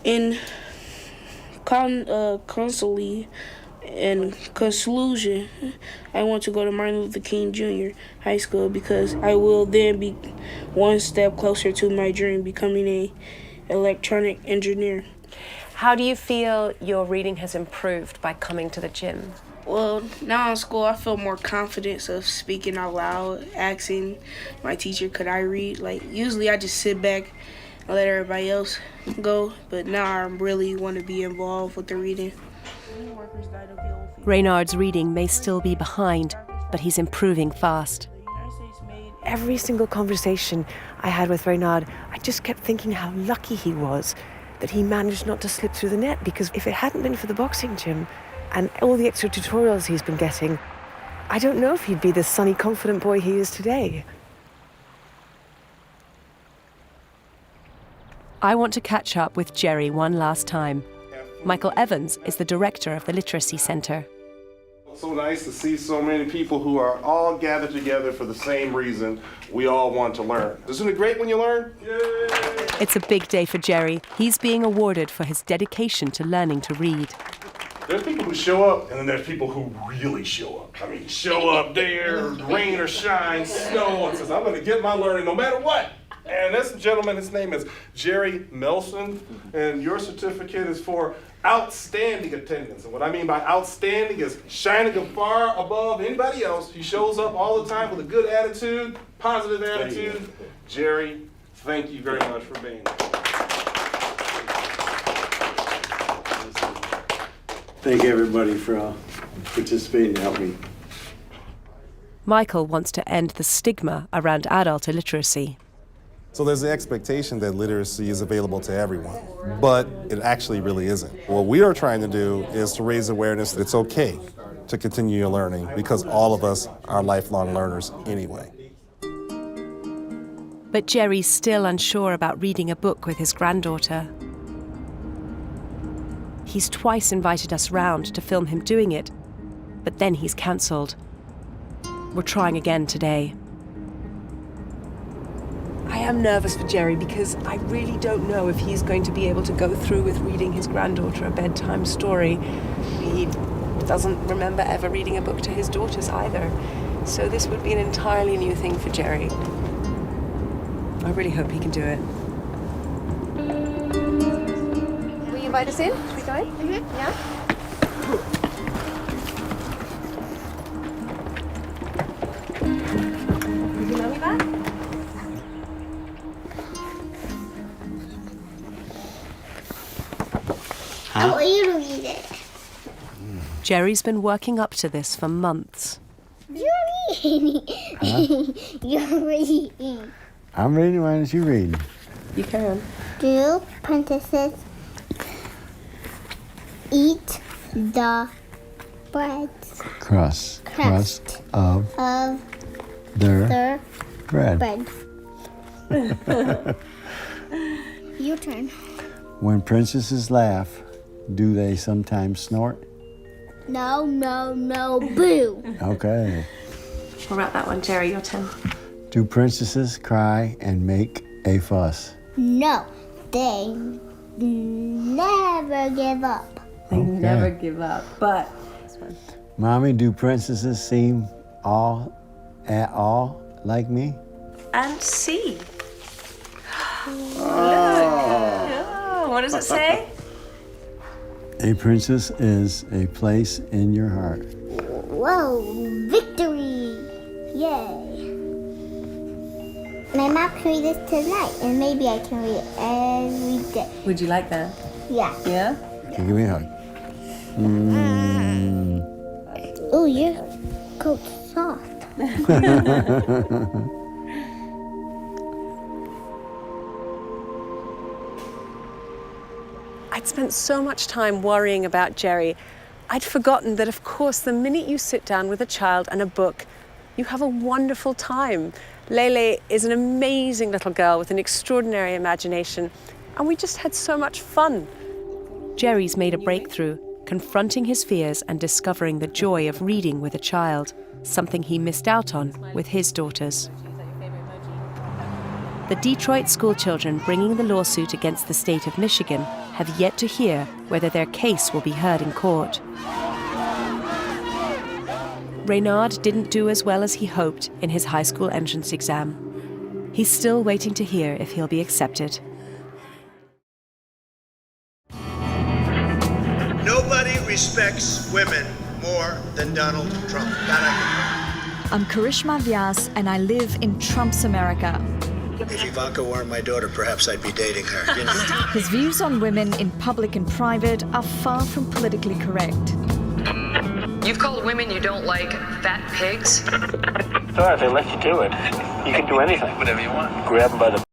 [SPEAKER 24] In conclusion, I want to go to Martin Luther King Jr. High School because I will then be one step closer to my dream, becoming an electronic engineer.
[SPEAKER 2] How do you feel your reading has improved by coming to the gym?
[SPEAKER 24] Well, now in school, I feel more confidence of speaking out loud, asking my teacher, could I read? Like, usually I just sit back and let everybody else go, but now I really want to be involved with the reading.
[SPEAKER 20] Reynard's reading may still be behind, but he's improving fast.
[SPEAKER 18] Every single conversation I had with Reynard, I just kept thinking how lucky he was that he managed not to slip through the net, because if it hadn't been for the boxing gym and all the extra tutorials he's been getting, I don't know if he'd be the sunny, confident boy he is today.
[SPEAKER 20] I want to catch up with Jerry one last time. Michael Evans is the director of the Literacy Center.
[SPEAKER 26] It's so nice to see so many people who are all gathered together for the same reason. We all want to learn. Isn't it great when you learn? Yay!
[SPEAKER 20] It's a big day for Jerry. He's being awarded for his dedication to learning to read.
[SPEAKER 26] There's people who show up, and then there's people who really show up. I mean, show up there, rain or shine, snow, and says, I'm going to get my learning no matter what. And this gentleman, his name is Jerry Melson, and your certificate is for outstanding attendance. And what I mean by outstanding is shining far above anybody else. He shows up all the time with a good attitude, positive attitude. Jerry, thank you very much for being here.
[SPEAKER 21] Thank everybody for participating and helping me.
[SPEAKER 20] Michael wants to end the stigma around adult illiteracy.
[SPEAKER 27] So there's the expectation that literacy is available to everyone, but it actually really isn't. What we are trying to do is to raise awareness that it's okay to continue your learning, because all of us are lifelong learners anyway.
[SPEAKER 20] But Jerry's still unsure about reading a book with his granddaughter. He's twice invited us round to film him doing it, but then he's cancelled. We're trying again today.
[SPEAKER 2] I am nervous for Jerry because I really don't know if he's going to be able to go through with reading his granddaughter a bedtime story. He doesn't remember ever reading a book to his daughters either. So this would be an entirely new thing for Jerry. I really hope he can do it. Will you invite us in? Should we go in? Mm-hmm. Yeah? Is your mommy back?
[SPEAKER 9] I want you to read it.
[SPEAKER 20] Jerry's been working up to this for months.
[SPEAKER 9] You're reading. You're reading.
[SPEAKER 21] I'm reading. Why don't you read?
[SPEAKER 2] You can.
[SPEAKER 9] Do princesses eat the bread
[SPEAKER 21] Crust of their bread.
[SPEAKER 9] Your turn.
[SPEAKER 21] When princesses laugh, do they sometimes snort?
[SPEAKER 9] No, no, no, boo.
[SPEAKER 21] Okay.
[SPEAKER 2] What about that one, Jerry? Your turn.
[SPEAKER 21] Do princesses cry and make a fuss?
[SPEAKER 9] No, they never give up.
[SPEAKER 2] They never give up, but this one.
[SPEAKER 21] Mommy, do princesses seem at all like me?
[SPEAKER 2] And C. Look. Oh, what does it say?
[SPEAKER 21] A princess is a place in your heart.
[SPEAKER 9] Whoa, victory! Yay. My mom can read this tonight, and maybe I can read it every day.
[SPEAKER 2] Would you like that?
[SPEAKER 9] Yeah.
[SPEAKER 2] Yeah?
[SPEAKER 21] Give me a hug.
[SPEAKER 9] Oh, your coat's soft.
[SPEAKER 2] I'd spent so much time worrying about Jerry, I'd forgotten that, of course, the minute you sit down with a child and a book, you have a wonderful time. Lele is an amazing little girl with an extraordinary imagination, and we just had so much fun.
[SPEAKER 20] Jerry's made a breakthrough, confronting his fears and discovering the joy of reading with a child, something he missed out on with his daughters. The Detroit schoolchildren bringing the lawsuit against the state of Michigan have yet to hear whether their case will be heard in court. Reynard didn't do as well as he hoped in his high school entrance exam. He's still waiting to hear if he'll be accepted.
[SPEAKER 1] Nobody respects women more than Donald Trump.
[SPEAKER 4] I'm Karishma Vyas, and I live in Trump's America.
[SPEAKER 1] If Ivanka weren't my daughter, perhaps I'd be dating her. You know?
[SPEAKER 4] His views on women in public and private are far from politically correct.
[SPEAKER 6] You've called women you don't like fat pigs?
[SPEAKER 21] Sorry, if they let you do it, you can do anything.
[SPEAKER 6] Whatever you want.
[SPEAKER 21] Grab them by the...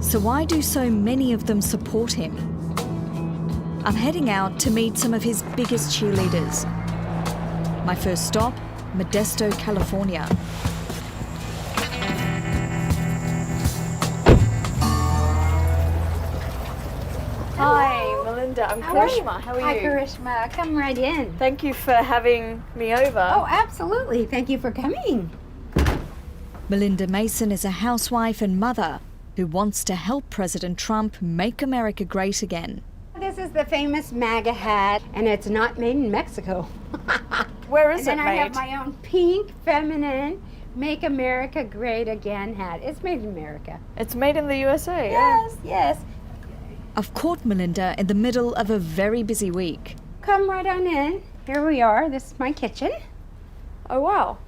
[SPEAKER 4] So why do so many of them support him? I'm heading out to meet some of his biggest cheerleaders. My first stop, Modesto, California.
[SPEAKER 12] Hi, Melinda. I'm Karishma. How are you?
[SPEAKER 8] Hi, Karishma. Come right in.
[SPEAKER 12] Thank you for having me over.
[SPEAKER 8] Oh, absolutely. Thank you for coming.
[SPEAKER 4] Melinda Mason is a housewife and mother who wants to help President Trump make America great again.
[SPEAKER 8] This is the famous MAGA hat, and it's not made in Mexico.
[SPEAKER 12] Where is
[SPEAKER 8] it made? And then I have my own pink, feminine, Make America Great Again hat. It's made in America.
[SPEAKER 12] It's made in the USA?
[SPEAKER 8] Yes, yes.
[SPEAKER 4] I've caught Melinda in the middle of a very busy week.
[SPEAKER 8] Come right on in. Here we are. This is my kitchen.
[SPEAKER 12] Oh, wow.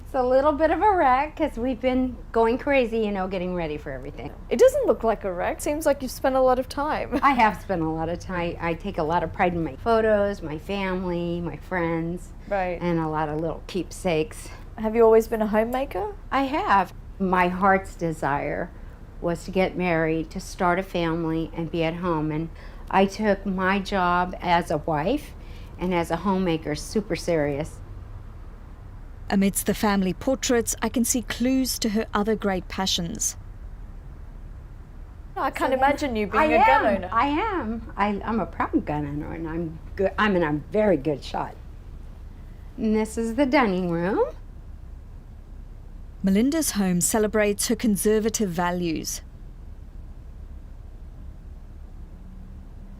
[SPEAKER 8] It's a little bit of a wreck because we've been going crazy, you know, getting ready for everything.
[SPEAKER 12] It doesn't look like a wreck. Seems like you've spent a lot of time.
[SPEAKER 8] I have spent a lot of time. I take a lot of pride in my photos, my family, my friends.
[SPEAKER 12] Right.
[SPEAKER 8] And a lot of little keepsakes.
[SPEAKER 12] Have you always been a homemaker?
[SPEAKER 8] I have. My heart's desire was to get married, to start a family, and be at home. And I took my job as a wife and as a homemaker super serious.
[SPEAKER 4] Amidst the family portraits, I can see clues to her other great passions.
[SPEAKER 12] I can't imagine you being a gun owner.
[SPEAKER 8] I am. I'm a proud gun owner, and I'm good. I'm a very good shot. And this is the dining room.
[SPEAKER 4] Melinda's home celebrates her conservative values.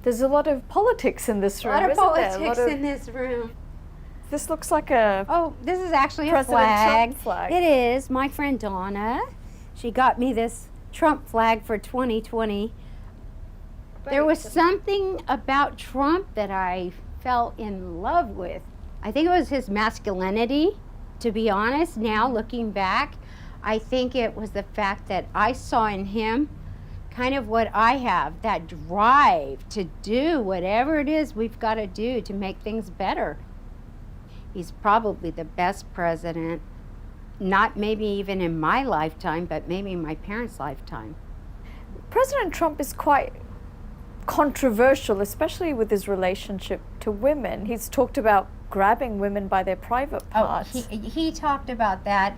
[SPEAKER 12] There's a lot of politics in this room,
[SPEAKER 8] A lot of
[SPEAKER 12] isn't there?
[SPEAKER 8] politics in this room.
[SPEAKER 4] This looks like a...
[SPEAKER 8] Oh, this is actually a
[SPEAKER 4] President
[SPEAKER 8] flag.
[SPEAKER 4] Trump flag.
[SPEAKER 8] It is. My friend Donna, she got me this Trump flag for 2020. There was something about Trump that I fell in love with. I think it was his masculinity, to be honest. Now, looking back, I think it was the fact that I saw in him kind of what I have, that drive to do whatever it is we've got to do to make things better. He's probably the best president, not maybe even in my lifetime, but maybe in my parents' lifetime.
[SPEAKER 4] President Trump is quite controversial, especially with his relationship to women. He's talked about grabbing women by their private parts.
[SPEAKER 8] He talked about that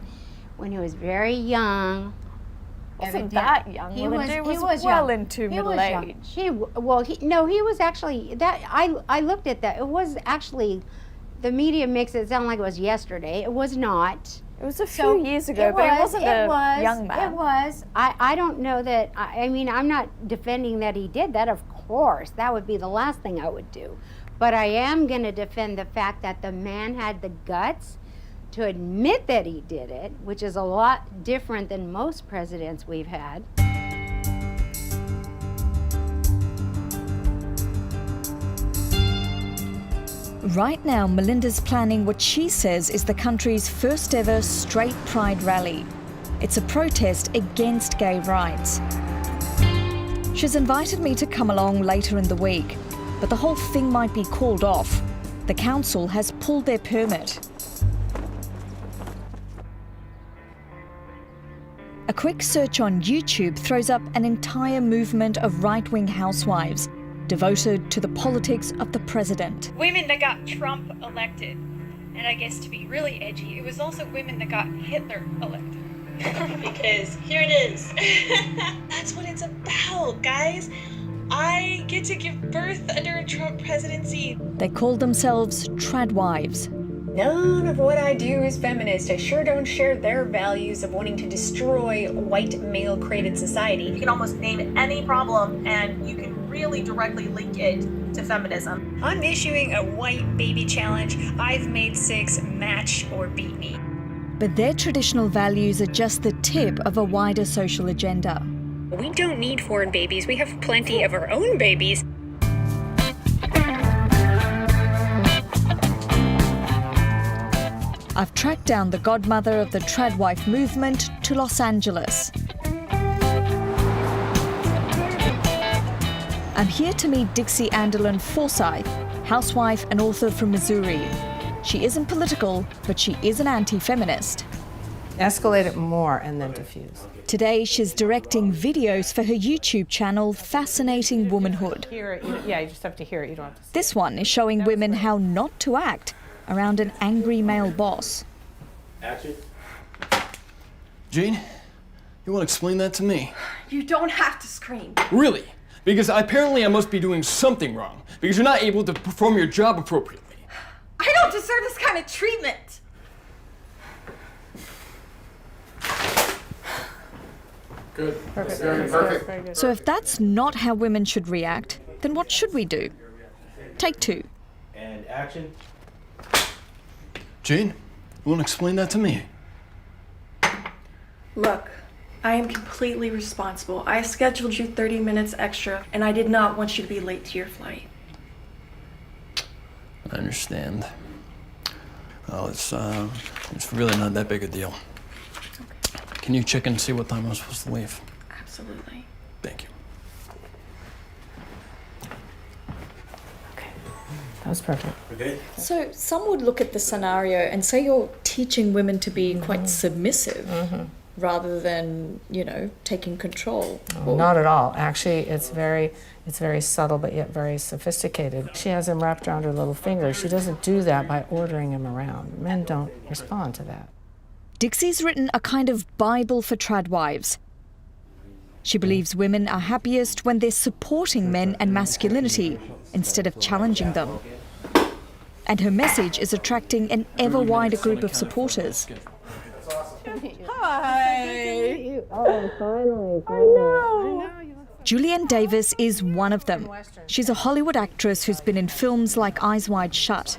[SPEAKER 8] when he was very young.
[SPEAKER 4] Wasn't that young. He was well
[SPEAKER 8] young.
[SPEAKER 4] Into middle age.
[SPEAKER 8] He was actually, that I looked at that. It was actually, the media makes it sound like it was yesterday. It was not.
[SPEAKER 4] It was a few years ago, but he wasn't a young man.
[SPEAKER 8] It was. I don't know that, I mean, I'm not defending that he did that, of course. That would be the last thing I would do. But I am going to defend the fact that the man had the guts to admit that he did it, which is a lot different than most presidents we've had.
[SPEAKER 4] Right now, Melinda's planning what she says is the country's first ever straight pride rally. It's a protest against gay rights. She's invited me to come along later in the week, but the whole thing might be called off. The council has pulled their permit. A quick search on YouTube throws up an entire movement of right-wing housewives devoted to the politics of the president.
[SPEAKER 3] Women that got Trump elected, and I guess to be really edgy, it was also women that got Hitler elected. Because here it is. That's what it's about, guys. I get to give birth under a Trump presidency.
[SPEAKER 4] They call themselves Tradwives.
[SPEAKER 10] None of what I do is feminist. I sure don't share their values of wanting to destroy white male-created society.
[SPEAKER 11] You can almost name any problem and you can really directly link it to feminism.
[SPEAKER 10] I'm issuing a white baby challenge. I've made 6, match or beat me.
[SPEAKER 4] But their traditional values are just the tip of a wider social agenda.
[SPEAKER 10] We don't need foreign babies. We have plenty of our own babies.
[SPEAKER 4] I've tracked down the godmother of the Tradwife movement to Los Angeles. I'm here to meet Dixie Anderlin Forsyth, housewife and author from Missouri. She isn't political, but she is an anti-feminist.
[SPEAKER 19] Escalate it more and then diffuse.
[SPEAKER 4] Today, she's directing videos for her YouTube channel, Fascinating Womanhood.
[SPEAKER 19] Yeah, you just have to hear it. You don't have to see
[SPEAKER 4] This one is showing women how not to act around an angry male boss.
[SPEAKER 22] Action. Jane, you want to explain that to me?
[SPEAKER 23] You don't have to scream.
[SPEAKER 22] Really? Because apparently I must be doing something wrong, because you're not able to perform your job appropriately.
[SPEAKER 23] I don't deserve this kind of treatment.
[SPEAKER 22] Good.
[SPEAKER 19] Perfect.
[SPEAKER 22] Very good.
[SPEAKER 4] So if that's not how women should react, then what should we do? Take 2.
[SPEAKER 22] And action. Jane, you want to explain that to me?
[SPEAKER 23] Look, I am completely responsible. I scheduled you 30 minutes extra, and I did not want you to be late to your flight.
[SPEAKER 22] I understand. Well, it's really not that big a deal. Okay. Can you check and see what time I'm supposed to leave?
[SPEAKER 23] Absolutely.
[SPEAKER 22] Thank you.
[SPEAKER 19] That was perfect.
[SPEAKER 22] Okay.
[SPEAKER 4] So some would look at the scenario and say you're teaching women to be quite submissive rather than, taking control.
[SPEAKER 19] Not at all. Actually, it's very subtle, but yet very sophisticated. She has him wrapped around her little finger. She doesn't do that by ordering him around. Men don't respond to that.
[SPEAKER 4] Dixie's written a kind of Bible for Tradwives. She believes women are happiest when they're supporting men and masculinity instead of challenging them. And her message is attracting an ever wider group of supporters.
[SPEAKER 23] Hi.
[SPEAKER 8] Oh, finally.
[SPEAKER 23] I know.
[SPEAKER 4] Julianne Davis is one of them. She's a Hollywood actress who's been in films like Eyes Wide Shut.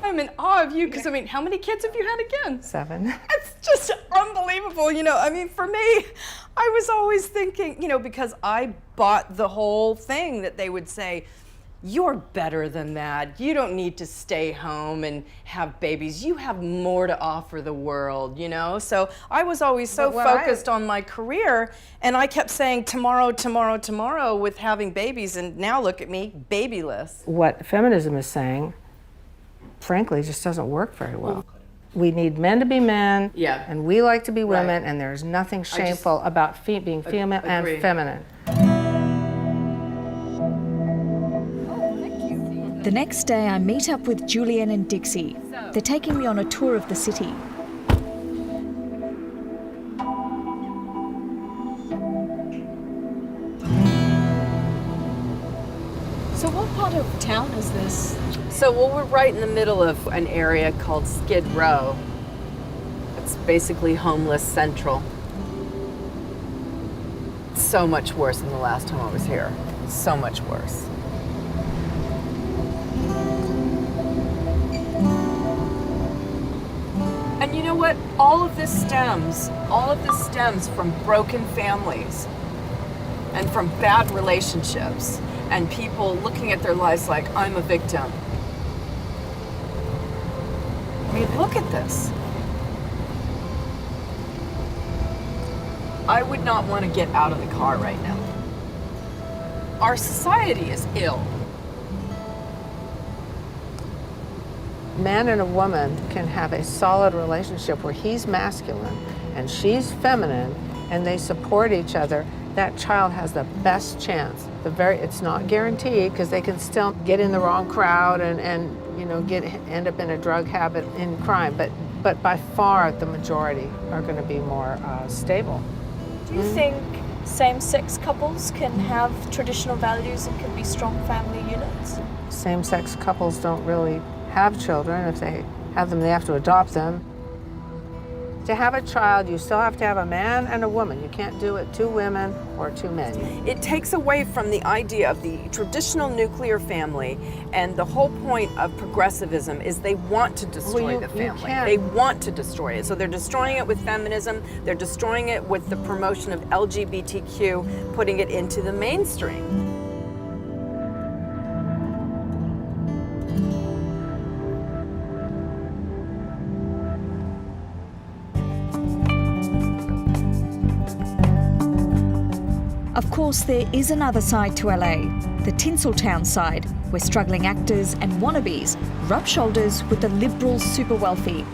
[SPEAKER 5] I'm in awe of you because, I mean, how many kids have you had again?
[SPEAKER 19] 7.
[SPEAKER 5] It's just unbelievable, you know. I mean, for me, I was always thinking, you know, because I bought the whole thing that they would say, you're better than that. You don't need to stay home and have babies. You have more to offer the world, you know? So I was always so focused on my career, and I kept saying tomorrow, tomorrow, tomorrow with having babies, and now look at me, babyless.
[SPEAKER 19] What feminism is saying, frankly, just doesn't work very well. We need men to be men, and we like to be women, and there's nothing shameful about being female and feminine.
[SPEAKER 4] The next day, I meet up with Julianne and Dixie. They're taking me on a tour of the city.
[SPEAKER 5] So what part of town is this? So, well, we're right in the middle of an area called Skid Row. It's basically homeless central. It's so much worse than the last time I was here. So much worse. And you know what? All of this stems from broken families and from bad relationships and people looking at their lives like, I'm a victim. I mean, look at this. I would not want to get out of the car right now. Our society is ill.
[SPEAKER 19] Man and a woman can have a solid relationship where he's masculine and she's feminine, and they support each other. That child has the best chance. It's not guaranteed, because they can still get in the wrong crowd and you know, end up in a drug habit, in crime. But by far the majority are going to be more stable.
[SPEAKER 7] Do you think same-sex couples can have traditional values and can be strong family units?
[SPEAKER 19] Same-sex couples don't really have children. If they have them, they have to adopt them. To have a child, you still have to have a man and a woman. You can't do it 2 women or 2 men.
[SPEAKER 5] It takes away from the idea of the traditional nuclear family, and the whole point of progressivism is they want to destroy the family. They want to destroy it. So they're destroying it with feminism, they're destroying it with the promotion of LGBTQ, putting it into the mainstream.
[SPEAKER 4] Of course, there is another side to LA, the Tinseltown side, where struggling actors and wannabes rub shoulders with the liberal super wealthy.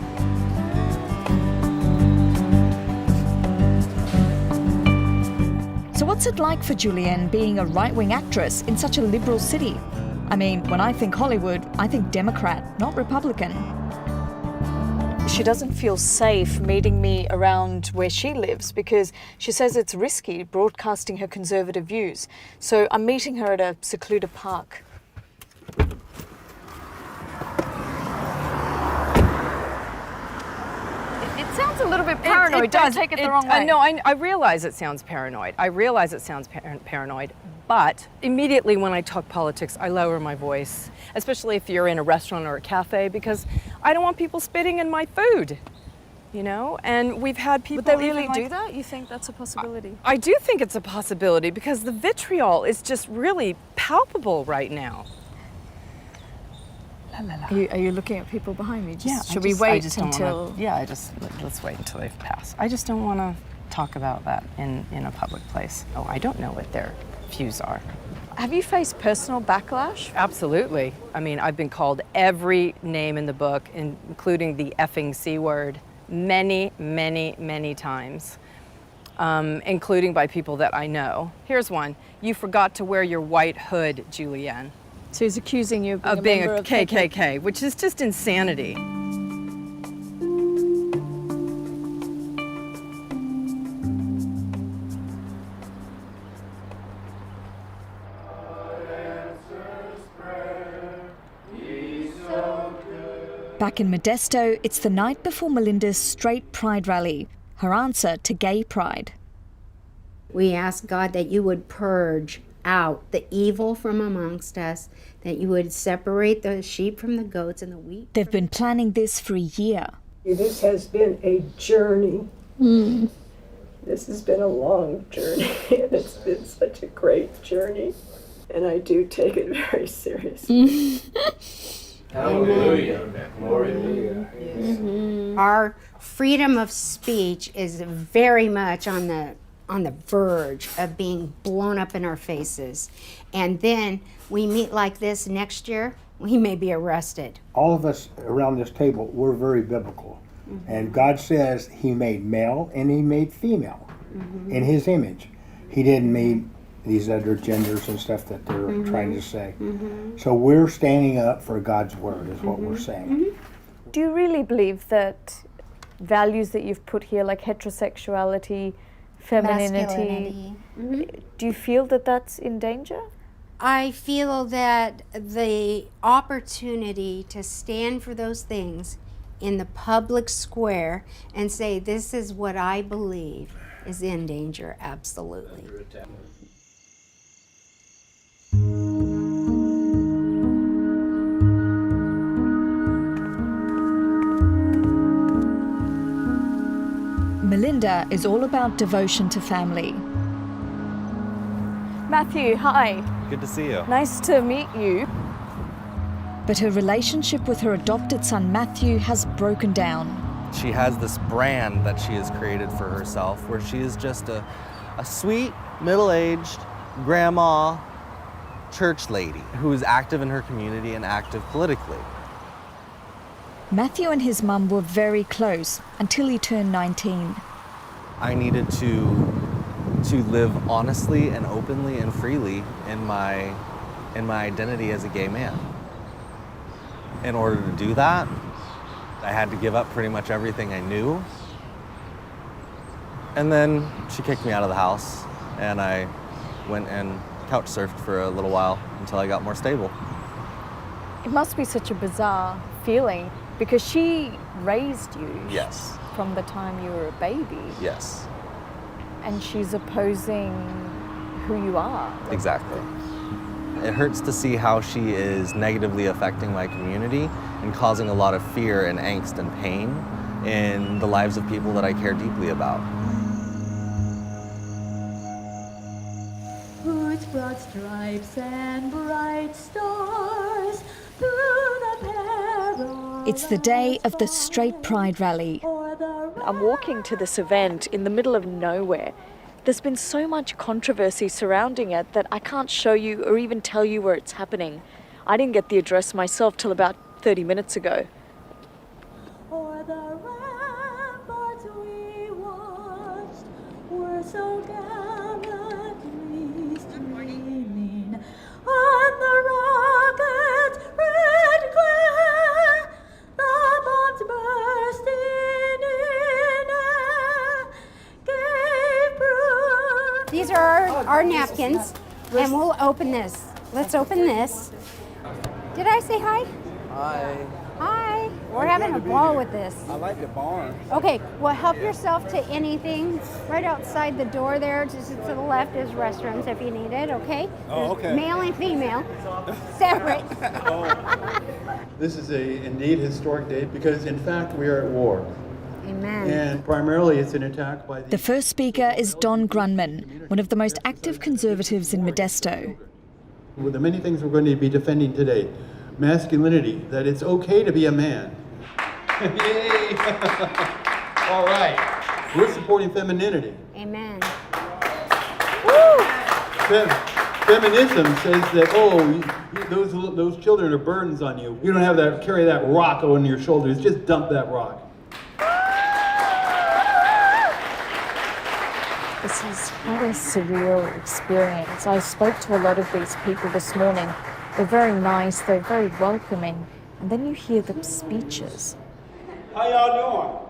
[SPEAKER 4] So what's it like for Julianne being a right-wing actress in such a liberal city? I mean, when I think Hollywood, I think Democrat, not Republican.
[SPEAKER 7] She doesn't feel safe meeting me around where she lives because she says it's risky broadcasting her conservative views. So I'm meeting her at a secluded park.
[SPEAKER 5] It sounds a little bit paranoid.
[SPEAKER 7] Don't take it the wrong way.
[SPEAKER 5] No, I realize it sounds paranoid. Paranoid. But immediately when I talk politics, I lower my voice, especially if you're in a restaurant or a cafe, because I don't want people spitting in my food, you know? And we've had people...
[SPEAKER 7] Would they really do that? You think that's a possibility?
[SPEAKER 5] I do think it's a possibility, because the vitriol is just really palpable right now.
[SPEAKER 7] Are you looking at people behind me? Should we
[SPEAKER 5] I
[SPEAKER 7] wait
[SPEAKER 5] just
[SPEAKER 7] until...
[SPEAKER 5] let's wait until they pass. I just don't want to talk about that in a public place. Oh, I don't know what their views are.
[SPEAKER 7] Have you faced personal backlash?
[SPEAKER 5] Absolutely. I mean, I've been called every name in the book, including the effing C word, many, many, many times, including by people that I know. Here's one. You forgot to wear your white hood, Julianne.
[SPEAKER 7] So he's accusing you
[SPEAKER 5] of being a KKK, which is just insanity.
[SPEAKER 4] Back in Modesto, it's the night before Melinda's straight pride rally, her answer to gay pride.
[SPEAKER 8] We ask God that you would purge out the evil from amongst us, that you would separate the sheep from the goats and the wheat.
[SPEAKER 4] They've been planning this for a year.
[SPEAKER 13] This has been a journey. This has been a long journey, and it's been such a great journey. And I do take it very seriously.
[SPEAKER 8] Hallelujah. Glory to God. Our freedom of speech is very much on the verge of being blown up in our faces. And then we meet like this next year, we may be arrested.
[SPEAKER 14] All of us around this table, we're very biblical. And God says he made male and he made female in his image. He didn't make these other genders and stuff that they're trying to say. So we're standing up for God's word is what we're saying.
[SPEAKER 7] Do you really believe that values that you've put here, like heterosexuality, femininity, do you feel that that's in danger?
[SPEAKER 8] I feel that the opportunity to stand for those things in the public square and say, this is what I believe, is in danger, absolutely.
[SPEAKER 4] Melinda is all about devotion to family.
[SPEAKER 7] Matthew, hi.
[SPEAKER 15] Good to see you.
[SPEAKER 7] Nice to meet you.
[SPEAKER 4] But her relationship with her adopted son Matthew has broken down.
[SPEAKER 15] She has this brand that she has created for herself where she is just a sweet, middle-aged grandma church lady who is active in her community and active politically.
[SPEAKER 4] Matthew and his mum were very close until he turned 19.
[SPEAKER 15] I needed to live honestly and openly and freely in my identity as a gay man. In order to do that, I had to give up pretty much everything I knew. And then she kicked me out of the house, and I went and couch surfed for a little while until I got more stable.
[SPEAKER 7] It must be such a bizarre feeling because she raised you.
[SPEAKER 15] Yes.
[SPEAKER 7] From the time you were a baby.
[SPEAKER 15] Yes.
[SPEAKER 7] And she's opposing who you are.
[SPEAKER 15] Exactly. It hurts to see how she is negatively affecting my community and causing a lot of fear and angst and pain in the lives of people that I care deeply about.
[SPEAKER 16] Whose broad stripes and bright stars through the peril.
[SPEAKER 4] It's the day of the Straight Pride Rally.
[SPEAKER 7] I'm walking to this event in the middle of nowhere. There's been so much controversy surrounding it that I can't show you or even tell you where it's happening. I didn't get the address myself till about 30 minutes ago.
[SPEAKER 16] O'er the ramparts we watched were so gallantly streaming on the rocket's red glare, the bombs bursting in air gave proof.
[SPEAKER 8] These are our napkins, and we'll open this. Let's open this. Did I say hi?
[SPEAKER 15] Hi.
[SPEAKER 8] Hi. We're having a ball with this.
[SPEAKER 15] I like the barn.
[SPEAKER 8] Okay, well, help yourself to anything. Right outside the door there, just to the left, is restrooms if you need it, okay?
[SPEAKER 15] Oh, okay.
[SPEAKER 8] Male and female, separate.
[SPEAKER 17] This is indeed historic day because, in fact, we are at war.
[SPEAKER 8] Amen.
[SPEAKER 17] And primarily it's an attack by
[SPEAKER 4] The first speaker is Don Grunman, one of the most active conservatives in Modesto.
[SPEAKER 17] Well, the many things we're going to be defending today. Masculinity, that it's okay to be a man. Yay! All right. We're supporting femininity.
[SPEAKER 8] Amen.
[SPEAKER 17] Feminism says that, those children are burdens on you. You don't have to carry that rock on your shoulders. Just dump that rock.
[SPEAKER 7] This is quite a surreal experience. I spoke to a lot of these people this morning. They're very nice, they're very welcoming, and then you hear the speeches.
[SPEAKER 17] How y'all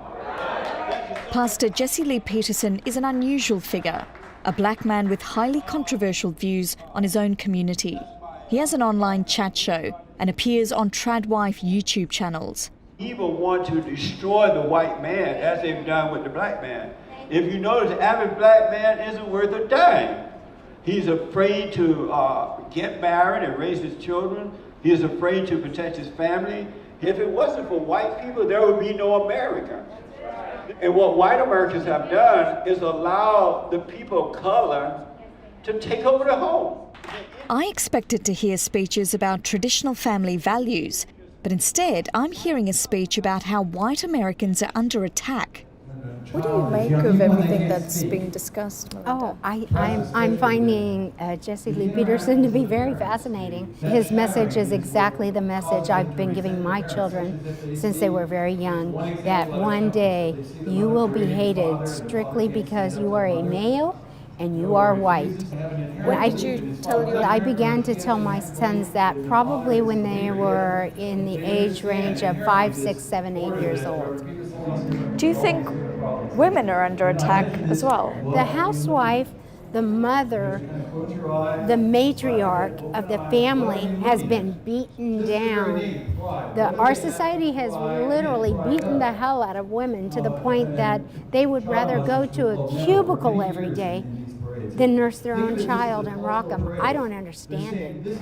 [SPEAKER 17] doing?
[SPEAKER 4] Pastor Jesse Lee Peterson is an unusual figure, a black man with highly controversial views on his own community. He has an online chat show and appears on Tradwives YouTube channels.
[SPEAKER 17] Evil want to destroy the white man as they've done with the black man. If you notice, the average black man isn't worth a dime.
[SPEAKER 2] He's afraid to get married and raise his children. He is afraid to protect his family. If it wasn't for white people, there would be no America. And what white Americans have done is allow the people of color to take over the home.
[SPEAKER 4] I expected to hear speeches about traditional family values, but instead I'm hearing a speech about how white Americans are under attack.
[SPEAKER 7] What do you make of everything that's being discussed, Melinda?
[SPEAKER 8] Oh, I'm finding Jesse Lee Peterson to be very fascinating. His message is exactly the message I've been giving my children since they were very young, that one day you will be hated strictly because you are a male and you are white.
[SPEAKER 7] When did you tell your...
[SPEAKER 8] I began to tell my sons that probably when they were in the age range of 5, 6, 7, 8 years old.
[SPEAKER 7] Do you think women are under attack as well?
[SPEAKER 8] The housewife, the mother, the matriarch of the family has been beaten down. Our society has literally beaten the hell out of women to the point that they would rather go to a cubicle every day than nurse their own child and rock them. I don't understand it.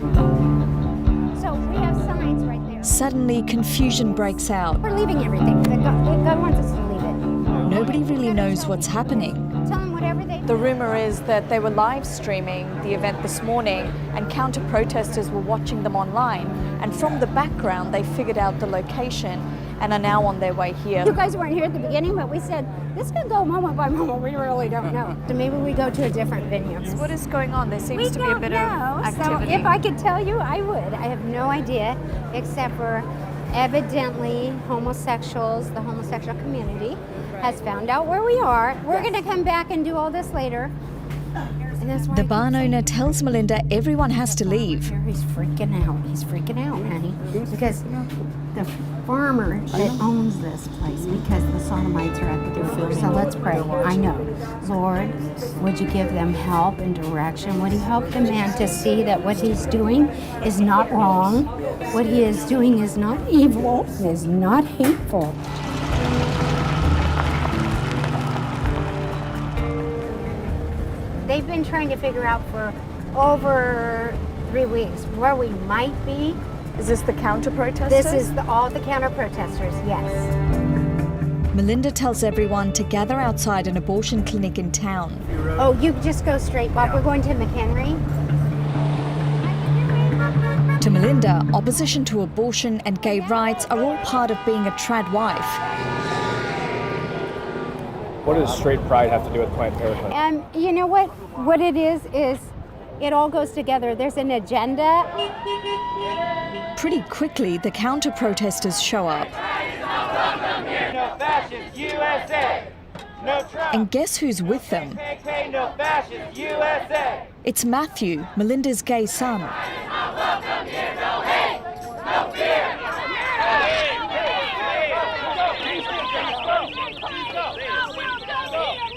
[SPEAKER 8] So we have signs right there.
[SPEAKER 4] Suddenly, confusion breaks out.
[SPEAKER 8] We're leaving everything. God wants us to leave it.
[SPEAKER 4] Nobody really knows what's happening.
[SPEAKER 8] Tell them whatever they...
[SPEAKER 7] The rumor is that they were live streaming the event this morning and counter-protesters were watching them online. And from the background, they figured out the location and are now on their way here.
[SPEAKER 8] You guys weren't here at the beginning, but we said, this could go moment by moment. We really don't know. So maybe we go to a different venue.
[SPEAKER 7] So what is going on? There seems to be a bit of activity.
[SPEAKER 8] So if I could tell you, I would. I have no idea, except for evidently homosexuals, the homosexual community, has found out where we are. We're going to come back and do all this later. And that's why
[SPEAKER 4] the barn owner tells Melinda everyone has to leave.
[SPEAKER 8] He's freaking out. He's freaking out, honey. Because the farmer that owns this place, because the sodomites are at the door. So let's pray. I know. Lord, would you give them help and direction? Would you help the man to see that what he's doing is not wrong? What he is doing is not evil, is not hateful. They've been trying to figure out for over 3 weeks where we might be.
[SPEAKER 7] Is this the counter-protesters?
[SPEAKER 8] This is all the counter-protesters, yes.
[SPEAKER 4] Melinda tells everyone to gather outside an abortion clinic in town.
[SPEAKER 8] Oh, you just go straight, Bob. We're going to McHenry.
[SPEAKER 4] To Melinda, opposition to abortion and gay rights are all part of being a tradwife.
[SPEAKER 9] What does straight pride have to do with Planned Parenthood?
[SPEAKER 8] You know what? What it is it all goes together. There's an agenda.
[SPEAKER 4] Pretty quickly, the counter-protesters show up.
[SPEAKER 18] No fascist USA. No Trump.
[SPEAKER 4] And guess who's with them?
[SPEAKER 18] KKK, no fascist USA.
[SPEAKER 4] It's Matthew, Melinda's gay son.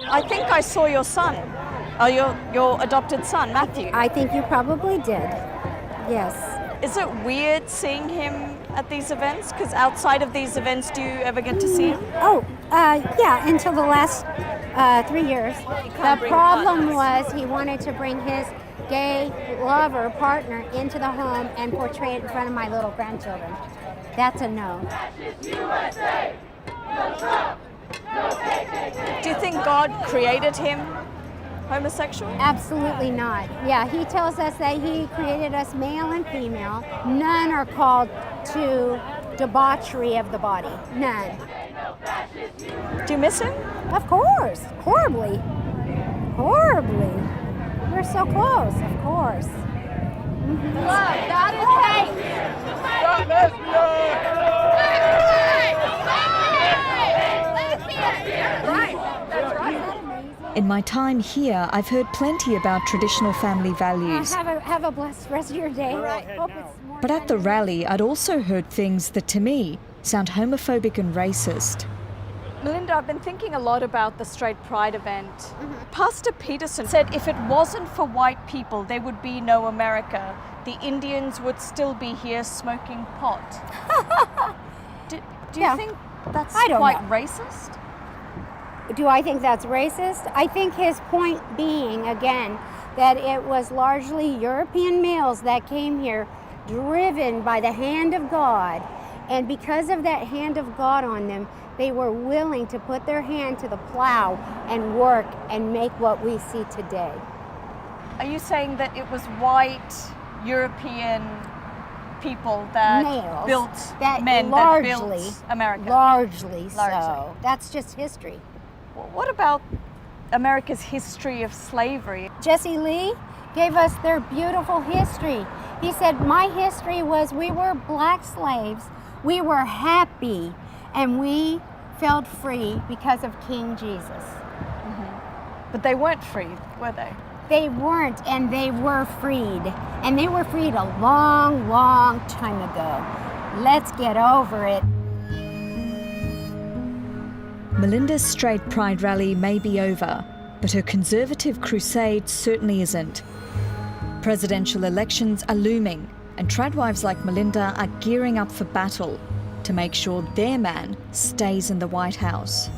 [SPEAKER 7] I think I saw your son, or your adopted son, Matthew.
[SPEAKER 8] I think you probably did, yes.
[SPEAKER 7] Is it weird seeing him at these events? Because outside of these events, do you ever get to see him?
[SPEAKER 8] Oh, yeah, until the last 3 years. The problem was he wanted to bring his gay lover, partner, into the home and portray it in front of my little grandchildren. That's a no.
[SPEAKER 7] Do you think God created him homosexual?
[SPEAKER 8] Absolutely not. Yeah, he tells us that he created us male and female. None are called to debauchery of the body. None.
[SPEAKER 7] Do you miss him?
[SPEAKER 8] Of course. Horribly. Horribly. We're so close, of course. Mm-hmm.
[SPEAKER 18] Love, that is hate. Stop lesbian.
[SPEAKER 4] In my time here, I've heard plenty about traditional family values.
[SPEAKER 8] Have a blessed rest of your day. Hope it's more
[SPEAKER 4] But at the rally, I'd also heard things that to me sound homophobic and racist.
[SPEAKER 7] Melinda, I've been thinking a lot about the Straight Pride event. Pastor Peterson said if it wasn't for white people, there would be no America. The Indians would still be here smoking pot. Do you think that's quite racist?
[SPEAKER 8] Do I think that's racist? I think his point being, again, that it was largely European males that came here driven by the hand of God. And because of that hand of God on them, they were willing to put their hand to the plow and work and make what we see today.
[SPEAKER 1] Are you saying that it was white European people that
[SPEAKER 8] Males,
[SPEAKER 1] built
[SPEAKER 8] that
[SPEAKER 1] men
[SPEAKER 8] largely,
[SPEAKER 1] that built America?
[SPEAKER 8] Largely so. That's just history.
[SPEAKER 1] What about America's history of slavery?
[SPEAKER 8] Jesse Lee gave us their beautiful history. He said, my history was we were black slaves, we were happy, and we felt free because of King Jesus.
[SPEAKER 1] Mm-hmm. But they weren't free, were they?
[SPEAKER 8] They weren't, and they were freed. And they were freed a long, long time ago. Let's get over it.
[SPEAKER 4] Melinda's straight pride rally may be over, but her conservative crusade certainly isn't. Presidential elections are looming, and Tradwives like Melinda are gearing up for battle to make sure their man stays in the White House.